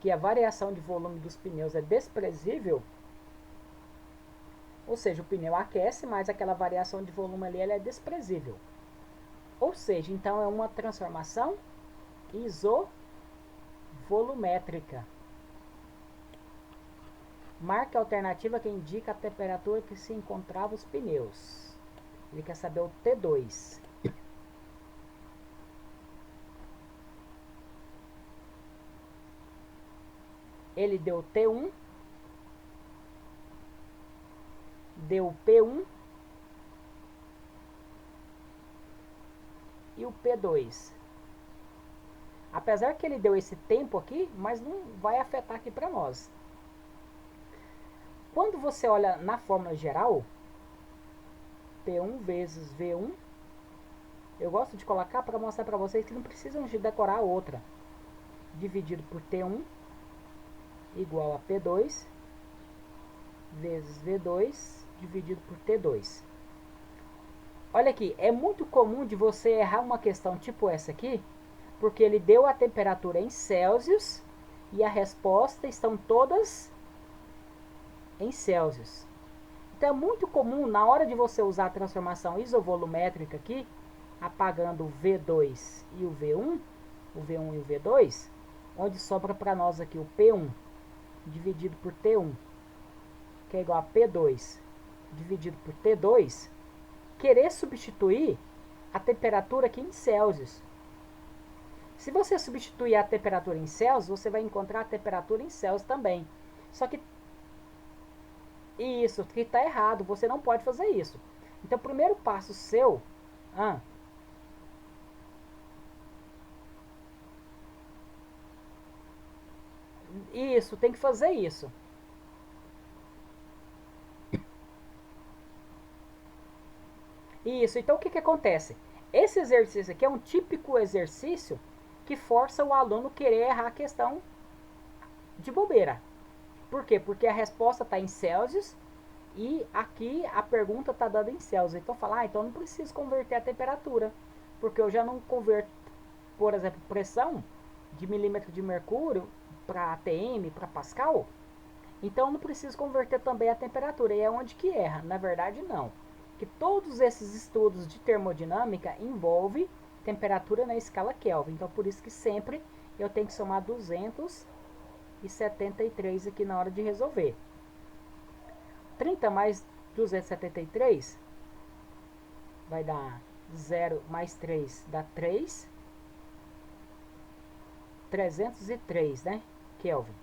que a variação de volume dos pneus é desprezível, ou seja, o pneu aquece, mas aquela variação de volume ali ela é desprezível. Ou seja, então é uma transformação isovolumétrica. Marque a alternativa que indica a temperatura que se encontravam os pneus. Ele quer saber o T2. Ele deu T1, deu P1 e o P2. Apesar que ele deu esse tempo aqui, mas não vai afetar aqui para nós. Quando você olha na fórmula geral, P1 vezes V1, eu gosto de colocar para mostrar para vocês que não precisam de decorar a outra. Dividido por T1 igual a P2 vezes V2 dividido por T2. Olha aqui, é muito comum de você errar uma questão tipo essa aqui, porque ele deu a temperatura em Celsius e a resposta estão todas em Celsius. Então é muito comum na hora de você usar a transformação isovolumétrica aqui, apagando o V2 e o V1 e o V2, onde sobra para nós aqui o P1 dividido por T1, que é igual a P2 dividido por T2, querer substituir a temperatura aqui em Celsius. Se você substituir a temperatura em Celsius, você vai encontrar a temperatura em Celsius também. Só que isso que está errado, você não pode fazer isso. Então, o primeiro passo seu, isso, tem que fazer isso. Isso, então o que, que acontece? Esse exercício aqui é um típico exercício que força o aluno querer errar a questão de bobeira. Por quê? Porque a resposta está em Celsius e aqui a pergunta está dada em Celsius. Então fala, então não preciso converter a temperatura, porque eu já não converto, por exemplo, pressão de milímetro de mercúrio para atm, para Pascal. Então não preciso converter também a temperatura. E é onde que erra. Na verdade, não. Que todos esses estudos de termodinâmica envolvem temperatura na escala Kelvin. Então por isso que sempre eu tenho que somar 273 aqui na hora de resolver. 30 mais 273 vai dar 0 mais 3 dá 3. 303, né? Kelvin.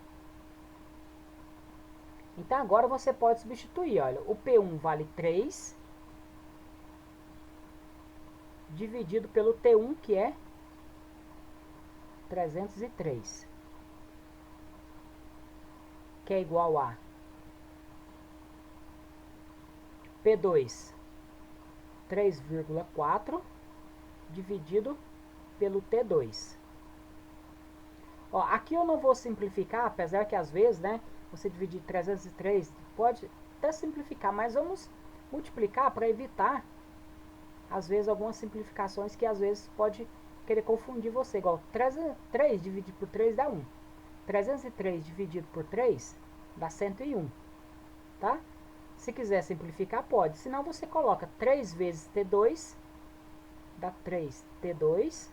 Então agora você pode substituir, olha, o P1 vale 3, dividido pelo T1, que é 303, que é igual a P2, 3,4 dividido pelo T2. Ó, aqui eu não vou simplificar, apesar que às vezes, né, você dividir 303 pode até simplificar, mas vamos multiplicar para evitar, às vezes, algumas simplificações que às vezes pode querer confundir você. Igual 3 dividido por 3 dá 1. 303 dividido por 3 dá 101, tá? Se quiser simplificar, pode. Senão você coloca 3 vezes T2, dá 3T2,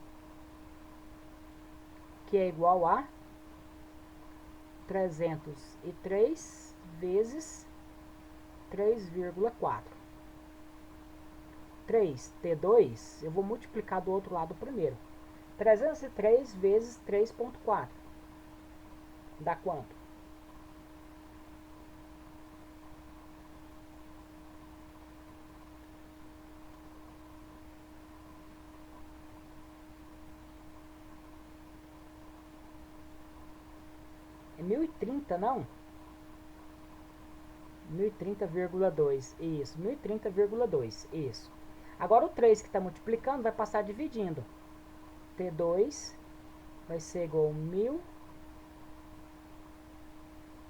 que é igual a 303 vezes 3,4. 3T2, eu vou multiplicar do outro lado primeiro. 303 vezes 3,4 dá quanto? É 1030, não? 1030,2. Isso, 1030,2. Isso. Agora o 3 que está multiplicando vai passar dividindo. T2 vai ser igual a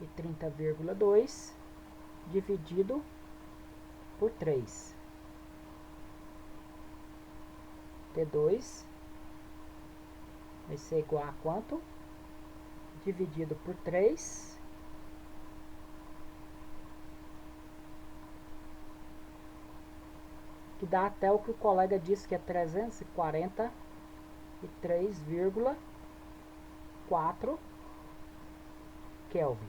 1030,2 dividido por 3. T2 vai ser igual a quanto? Dividido por 3. Que dá até o que o colega disse que é 343,4 Kelvin.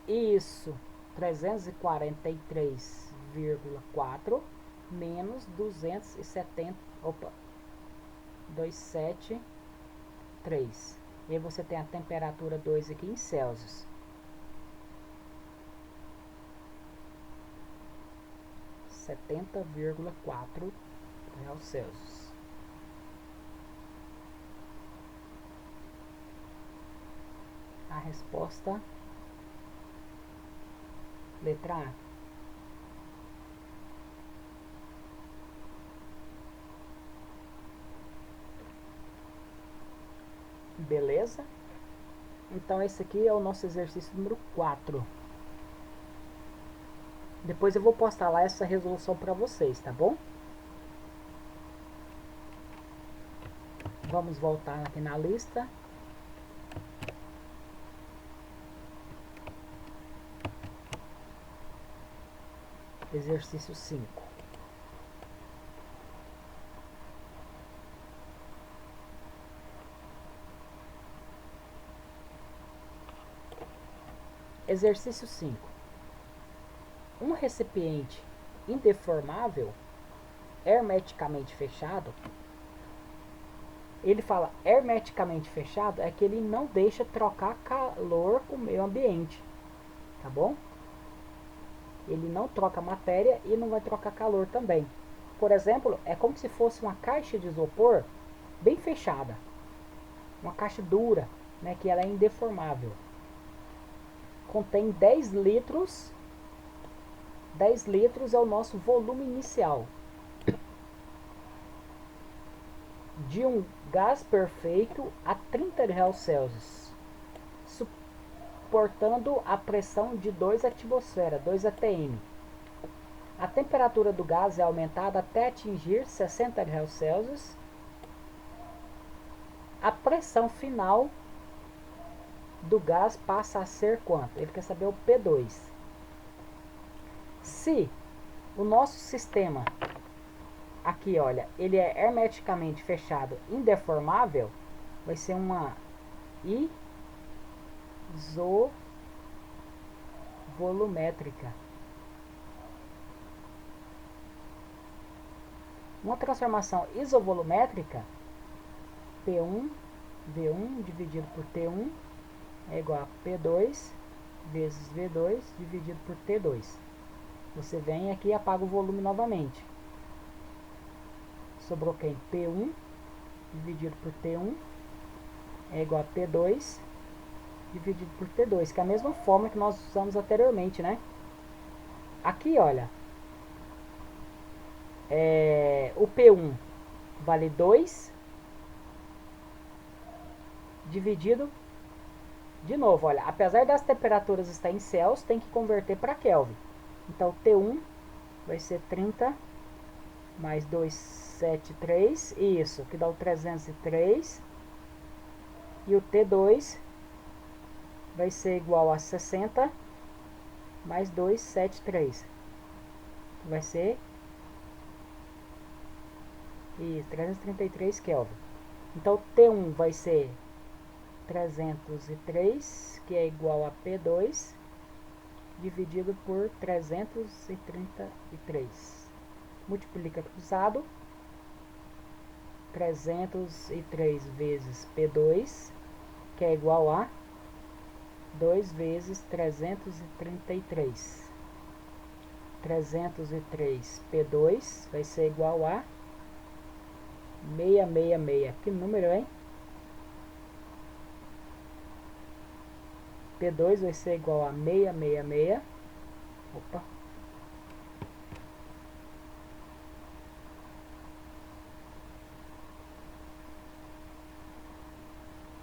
Isso, 343,4 menos 270, opa, 273. E aí você tem a temperatura 2 aqui em Celsius. 70,4 graus Celsius. A resposta, letra A. Beleza? Então esse aqui é o nosso exercício número 4. Depois eu vou postar lá essa resolução para vocês, tá bom? Vamos voltar aqui na lista. Exercício 5. Exercício 5. Um recipiente indeformável, hermeticamente fechado. Ele fala hermeticamente fechado, é que ele não deixa trocar calor com o meio ambiente, tá bom? Ele não troca matéria e não vai trocar calor também. Por exemplo, é como se fosse uma caixa de isopor bem fechada, uma caixa dura, né, que ela é indeformável. Contém 10 litros. 10 litros é o nosso volume inicial de um gás perfeito a 30 graus Celsius, suportando a pressão de 2 atmosferas, 2 atm. A temperatura do gás é aumentada até atingir 60 graus Celsius. A pressão final do gás passa a ser quanto? Ele quer saber o P2. Se o nosso sistema aqui, olha, ele é hermeticamente fechado, indeformável, vai ser uma isovolumétrica. Uma transformação isovolumétrica, P1, V1 dividido por T1 é igual a P2 vezes V2 dividido por T2. Você vem aqui e apaga o volume novamente. Sobrou quem? P1 dividido por T1 é igual a P2 dividido por T2, que é a mesma fórmula que nós usamos anteriormente, né? Aqui, olha, o P1 vale 2 dividido, de novo, olha, apesar das temperaturas estarem em Celsius, tem que converter para Kelvin. Então, T1 vai ser 30 mais 273, isso, que dá o 303. E o T2 vai ser igual a 60 mais 273. Vai ser 333 Kelvin. Então, T1 vai ser 303, que é igual a P2, dividido por 333. Multiplica cruzado. 303 vezes P2, que é igual a 2 vezes 333. 303 P2 vai ser igual a 666. Que número, hein? P2 vai ser igual a 666. Opa.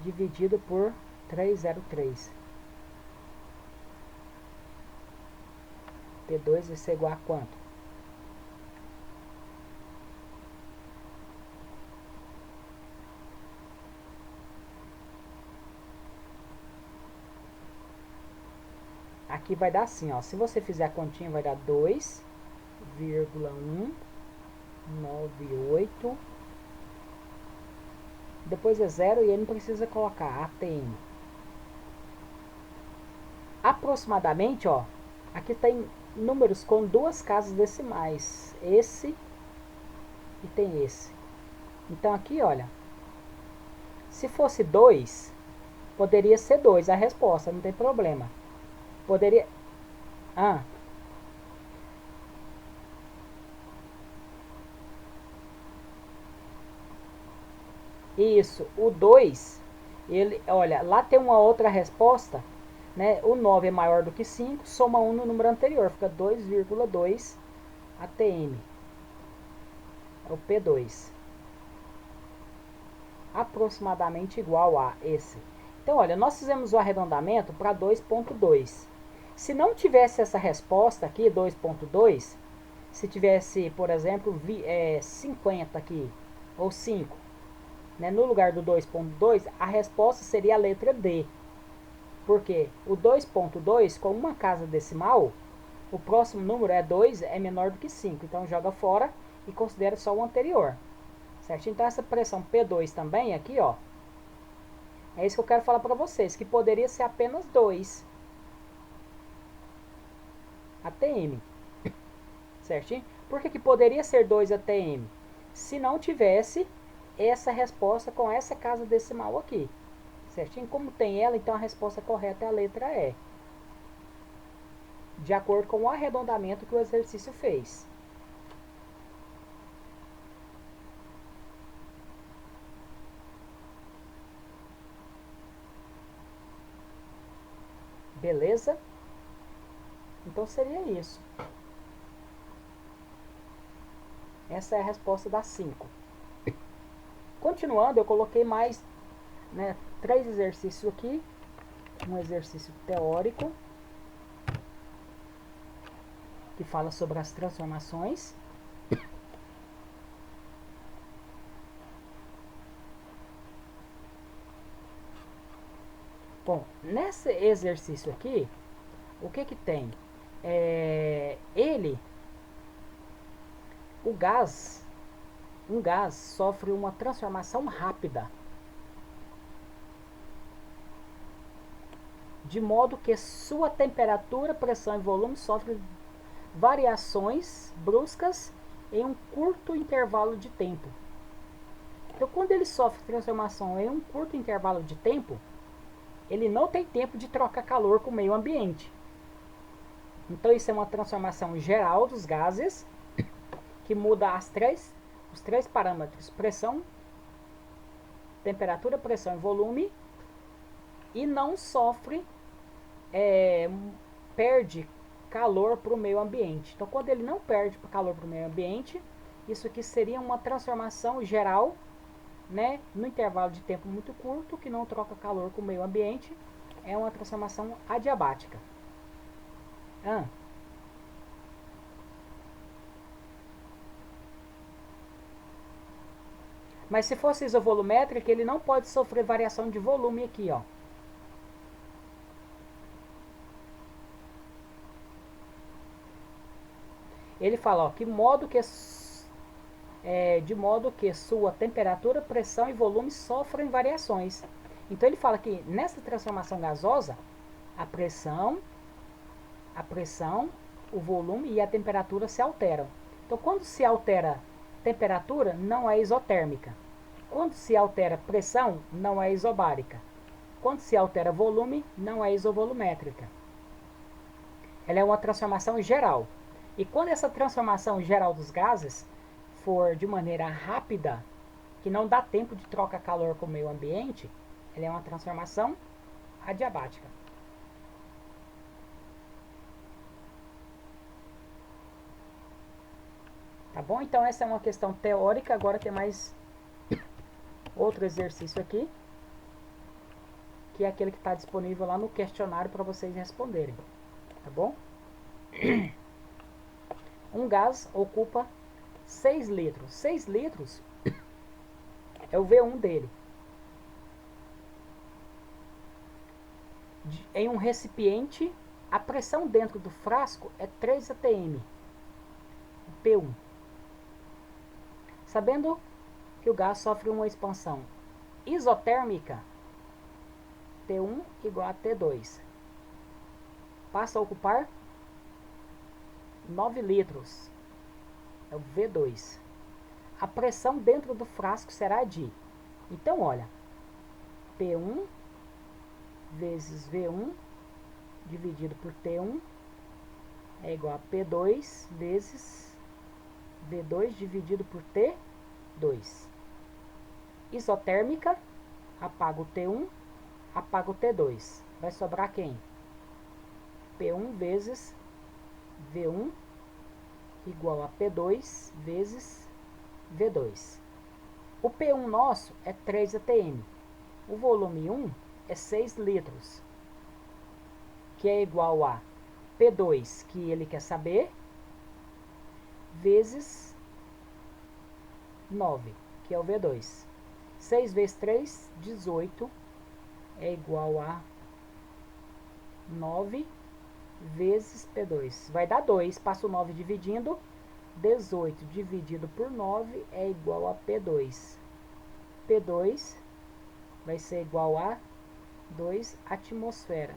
Dividido por 303. P2 vai ser igual a quanto? Aqui vai dar assim, ó. Se você fizer a continha, vai dar 2,198. Depois é zero e ele não precisa colocar ATM. Aproximadamente, ó. Aqui tem números com duas casas decimais. Esse e tem esse. Então aqui, olha. Se fosse 2, poderia ser 2 a resposta, não tem problema. Poderia... Isso, o 2, ele, olha, lá tem uma outra resposta, né? O 9 é maior do que 5, soma 1 no número anterior, fica 2,2 ATM. É o P2. Aproximadamente igual a esse. Então, olha, nós fizemos o arredondamento para 2,2. Se não tivesse essa resposta aqui, 2,2, se tivesse, por exemplo, 50 aqui, ou 5, né, no lugar do 2,2, a resposta seria a letra D. Porque o 2,2, com uma casa decimal, o próximo número é 2, é menor do que 5. Então, joga fora e considera só o anterior. Certo? Então, essa pressão P2 também, aqui, ó, é isso que eu quero falar para vocês, que poderia ser apenas 2 ATM. Certinho? Por que poderia ser 2 ATM? Se não tivesse essa resposta com essa casa decimal aqui. Certinho? Como tem ela, então a resposta correta é a letra E. De acordo com o arredondamento que o exercício fez. Beleza? Então seria isso. Essa é a resposta da 5. Continuando, eu coloquei mais, né, 3 exercícios aqui. Um exercício teórico, que fala sobre as transformações. Bom, nesse exercício aqui, o que que tem? O gás, um gás sofre uma transformação rápida, de modo que sua temperatura, pressão e volume sofrem variações bruscas em um curto intervalo de tempo. Então, quando ele sofre transformação em um curto intervalo de tempo, ele não tem tempo de trocar calor com o meio ambiente. Então isso é uma transformação geral dos gases, que muda os três parâmetros: pressão, temperatura, pressão e volume, e não sofre, perde calor para o meio ambiente. Então quando ele não perde calor para o meio ambiente, isso aqui seria uma transformação geral, né, no intervalo de tempo muito curto, que não troca calor com o meio ambiente. É uma transformação adiabática. Mas se fosse isovolumétrica, ele não pode sofrer variação de volume aqui, ó. Ele fala, ó, de modo que sua temperatura, pressão e volume sofrem variações. Então ele fala que nessa transformação gasosa, a pressão, o volume e a temperatura se alteram. Então quando se altera temperatura, não é isotérmica. Quando se altera pressão, não é isobárica. Quando se altera volume, não é isovolumétrica. Ela é uma transformação geral. E quando essa transformação geral dos gases for de maneira rápida, que não dá tempo de troca calor com o meio ambiente, ela é uma transformação adiabática. Tá bom? Então essa é uma questão teórica. Agora tem mais outro exercício aqui, que é aquele que está disponível lá no questionário para vocês responderem. Tá bom? Um gás ocupa 6 litros. 6 litros é o V1 dele. Em um recipiente, a pressão dentro do frasco é 3 atm, P1. Sabendo que o gás sofre uma expansão isotérmica, T1 igual a T2, passa a ocupar 9 litros, é o V2. A pressão dentro do frasco será de... Então, olha, P1 vezes V1 dividido por T1 é igual a P2 vezes V2 dividido por T2. Isotérmica, apaga o T1, apaga o T2. Vai sobrar quem? P1 vezes V1 igual a P2 vezes V2. O P1 nosso é 3 atm. O volume 1 é 6 litros, que é igual a P2, que ele quer saber, vezes 9, que é o V2. 6 vezes 3, 18, é igual a 9 vezes P2. Vai dar 2, passa o 9 dividindo, 18 dividido por 9 é igual a P2. P2 vai ser igual a 2 atmosferas,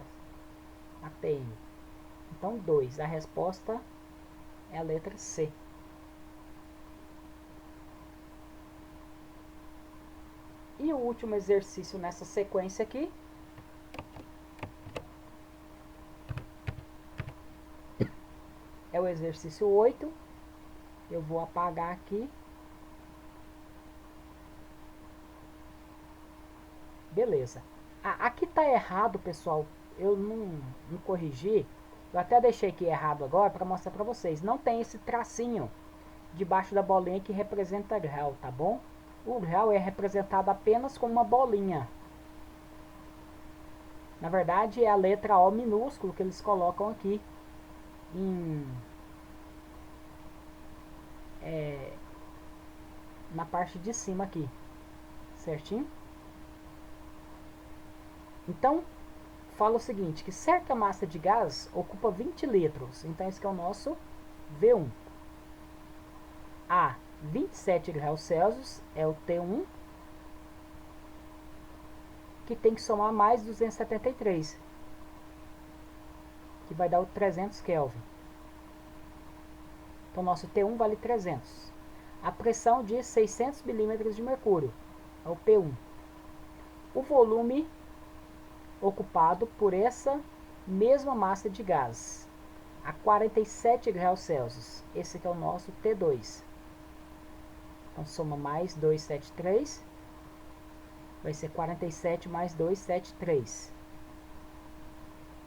atm. Então 2, a resposta é a letra C. E o último exercício nessa sequência aqui é o exercício 8. Eu vou apagar aqui. Beleza. Aqui tá errado, pessoal. Eu não corrigi. Eu até deixei aqui errado agora para mostrar para vocês. Não tem esse tracinho debaixo da bolinha que representa grau, tá bom? O grau é representado apenas com uma bolinha. Na verdade, é a letra O minúsculo que eles colocam aqui na parte de cima aqui, certinho? Então, fala o seguinte, que certa massa de gás ocupa 20 litros. Então, esse aqui é o nosso V1. A 27 graus Celsius é o T1, que tem que somar mais 273, que vai dar o 300 Kelvin. Então, nosso T1 vale 300. A pressão de 600 milímetros de mercúrio é o P1. O volume ocupado por essa mesma massa de gás a 47 graus Celsius. Esse aqui é o nosso T2. Então, soma mais 273, vai ser 47 mais 273.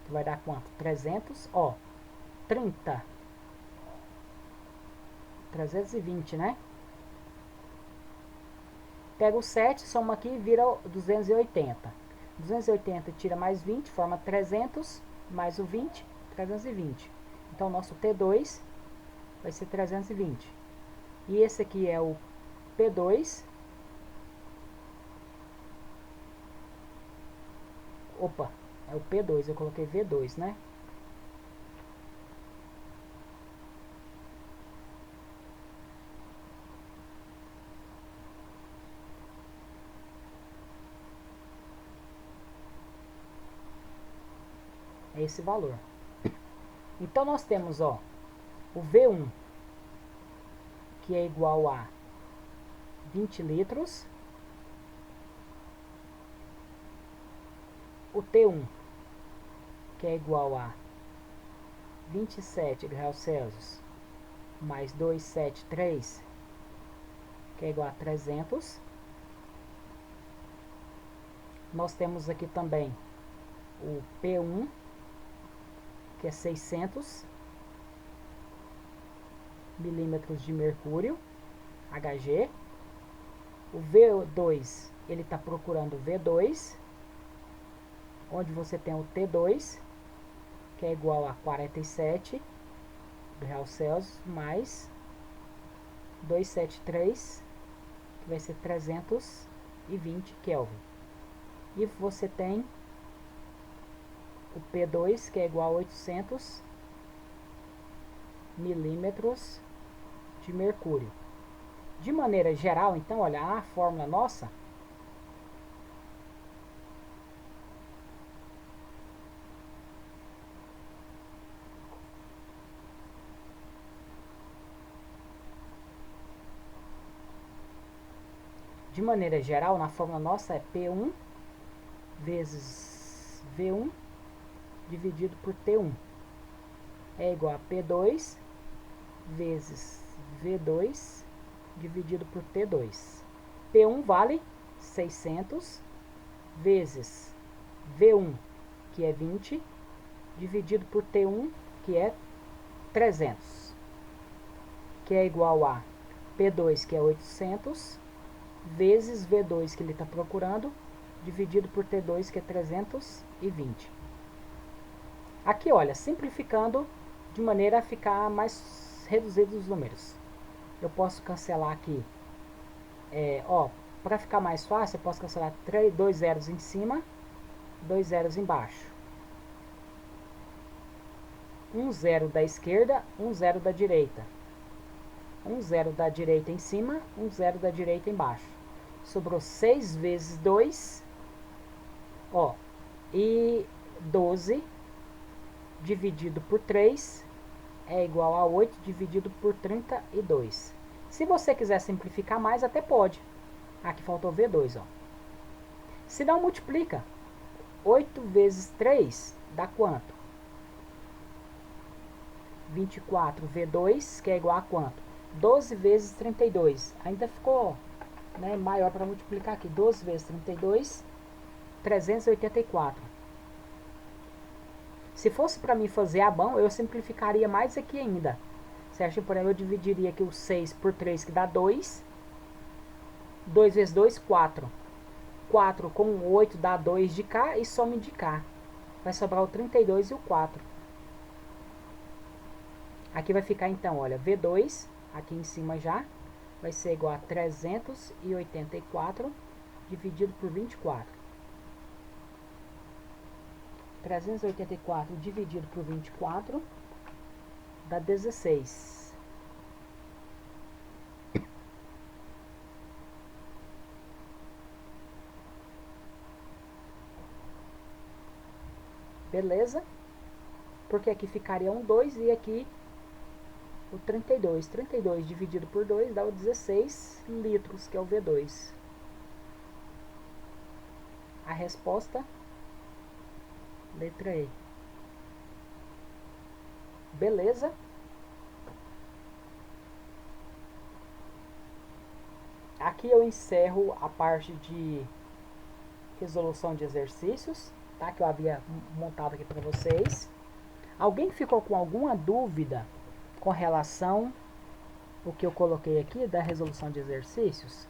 Vai dar quanto? 300, ó, 30. 320, né? Pega o 7, soma aqui e vira 280. 280 tira mais 20, forma 300, mais o 20, 320. Então, nosso T2 vai ser 320. E esse aqui é o P2. Opa, é o P2, eu coloquei V2, né? É esse valor. Então, nós temos, ó, o V1, que é igual a 20 litros. O T1, que é igual a 27 graus Celsius, mais 273, que é igual a 300. Nós temos aqui também o P1, que é 600 milímetros de mercúrio, Hg. O V2, ele está procurando V2, onde você tem o T2, que é igual a 47 graus Celsius, mais 273, que vai ser 320 Kelvin. E você tem o P2, que é igual a 800 milímetros de mercúrio. De maneira geral, então, olha, a fórmula nossa na fórmula nossa é P1 vezes V1 dividido por T1 é igual a P2 vezes V2 dividido por T2. P1 vale 600 vezes V1, que é 20, dividido por T1, que é 300, que é igual a P2, que é 800, vezes V2, que ele está procurando, dividido por T2, que é 320. Aqui, olha, simplificando de maneira a ficar mais reduzidos os números. Eu posso cancelar aqui, ó, para ficar mais fácil, eu posso cancelar 2 zeros em cima, 2 zeros embaixo. Um zero da esquerda, um zero da direita. Um zero da direita em cima, um zero da direita embaixo. Sobrou 6 vezes 2, ó, e 12 dividido por 3 é igual a 8 dividido por 32. Se você quiser simplificar mais, até pode. Aqui faltou V2, ó. Se não, multiplica. 8 vezes 3 dá quanto? 24 V2, que é igual a quanto? 12 vezes 32. Ainda ficou, né, maior para multiplicar aqui. 12 vezes 32, 384. Se fosse para mim fazer a mão, eu simplificaria mais aqui ainda. Certo? Por exemplo, eu dividiria aqui o 6 por 3, que dá 2. 2 vezes 2, 4. 4 com 8 dá 2 de cá e some de cá. Vai sobrar o 32 e o 4. Aqui vai ficar então, olha, V2, aqui em cima já, vai ser igual a 384 dividido por 24. 384 dividido por 24 dá 16. Beleza? Porque aqui ficaria um 2 e aqui o 32. 32 dividido por 2 dá o 16 litros, que é o V2. A resposta Letra E. Beleza? Aqui eu encerro a parte de resolução de exercícios, tá? Que eu havia montado aqui para vocês. Alguém ficou com alguma dúvida com relação ao que eu coloquei aqui da resolução de exercícios?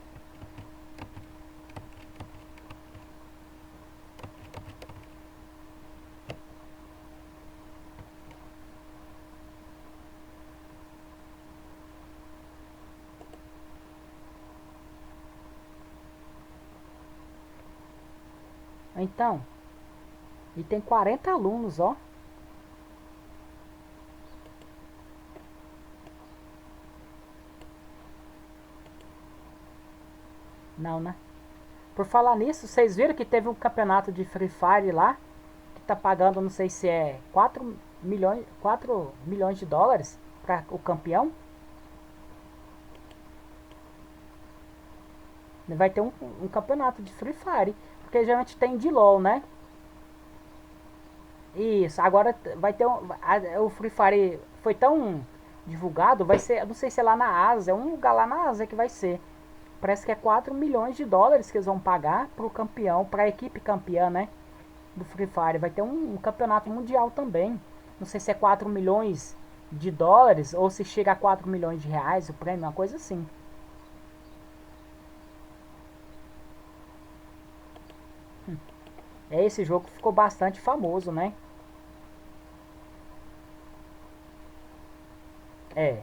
Então, e tem 40 alunos, ó. Não, né? Por falar nisso, vocês viram que teve um campeonato de Free Fire lá, que tá pagando, não sei se é 4 milhões de dólares para o campeão? Vai ter um campeonato de Free Fire, porque geralmente tem de LoL, né? Isso, agora vai ter o Free Fire foi tão divulgado, vai ser, não sei se é lá na Ásia, é um lugar lá na Ásia que vai ser. Parece que é 4 milhões de dólares que eles vão pagar pro campeão, pra equipe campeã, né? Do Free Fire. Vai ter um campeonato mundial também. Não sei se é 4 milhões de dólares ou se chega a 4 milhões de reais o prêmio, uma coisa assim. É, esse jogo ficou bastante famoso, né? É.